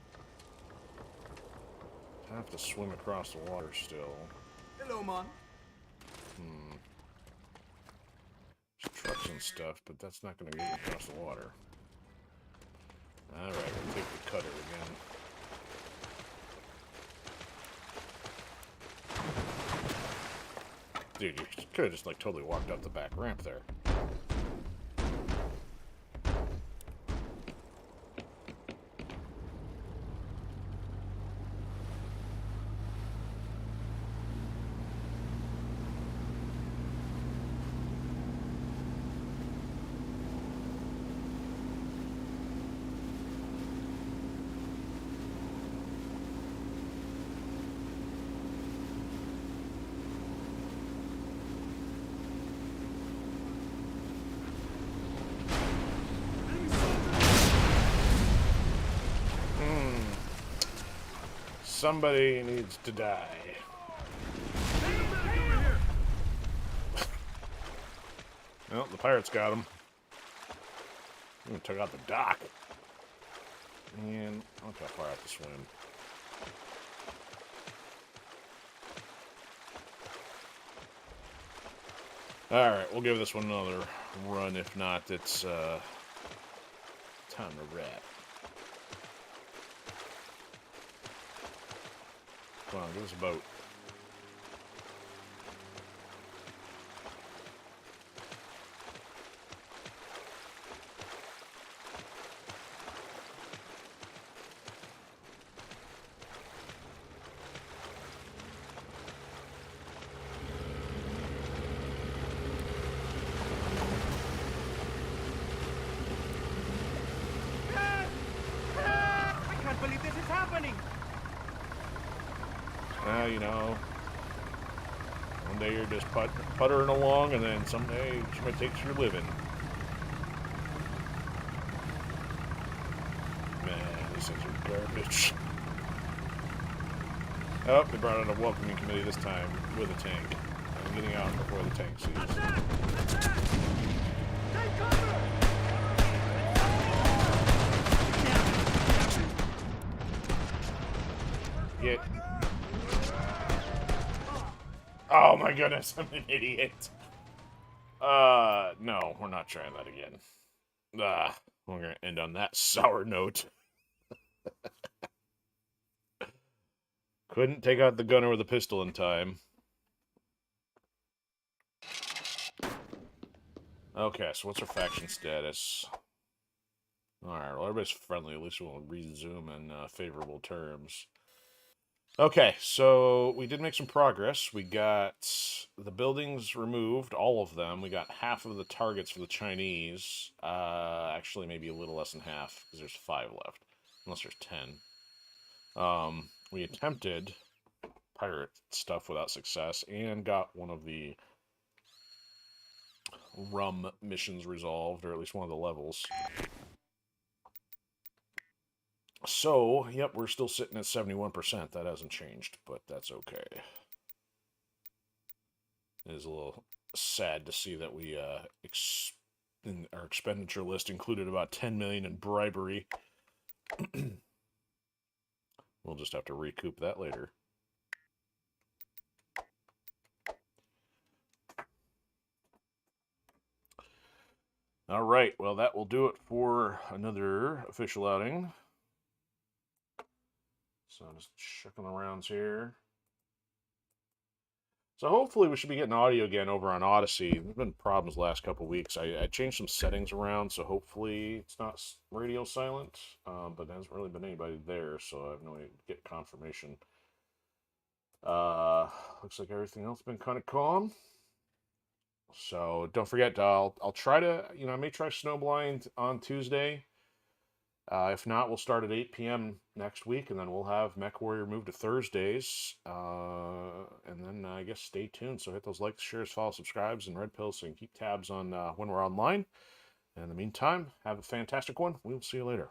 I have to swim across the water still. Hello, man. There's trucks and stuff, but that's not going to get me across the water. Alright, we'll take the cutter again. Dude, you could have just like totally walked up the back ramp there. Somebody needs to die. Well, the pirates got him. Even took out the dock. And look how far I have to swim. Alright, we'll give this one another run. If not, it's time to wrap. Come on, give us a boat. know, one day you're just puttering along, and then someday somebody takes your living. Man, these things are garbage. Oh, they brought out a welcoming committee this time with a tank. I'm getting out before the tank sees. Get. Oh my goodness, I'm an idiot. No, we're not trying that again. We're gonna end on that sour note. Couldn't take out the gunner with a pistol in time. Okay, so what's our faction status? Alright, well, everybody's friendly. At least we'll resume in favorable terms. Okay, so we did make some progress. We got the buildings removed, all of them. We got half of the targets for the Chinese. Actually, maybe a little less than half, because there's 5 left. Unless there's 10. We attempted pirate stuff without success, and got one of the rum missions resolved, or at least one of the levels. So, yep, we're still sitting at 71%. That hasn't changed, but that's okay. It is a little sad to see that we, in our expenditure list included about 10 million in bribery. We'll just have to recoup that later. All right, well, that will do it for another official outing. So I'm just checking the rounds here. So hopefully we should be getting audio again over on Odysee. There's been problems the last couple weeks. I changed some settings around, so hopefully it's not radio silent. But there hasn't really been anybody there, so I have no way to get confirmation. Looks like everything else has been kind of calm. So don't forget, I'll try to, I may try Snowblind on Tuesday. If not, we'll start at 8 p.m. next week, and then we'll have MechWarrior move to Thursdays. And then I guess stay tuned. So hit those likes, shares, follow, subscribes, and red pills so you can keep tabs on when we're online. And in the meantime, have a fantastic one. We'll see you later.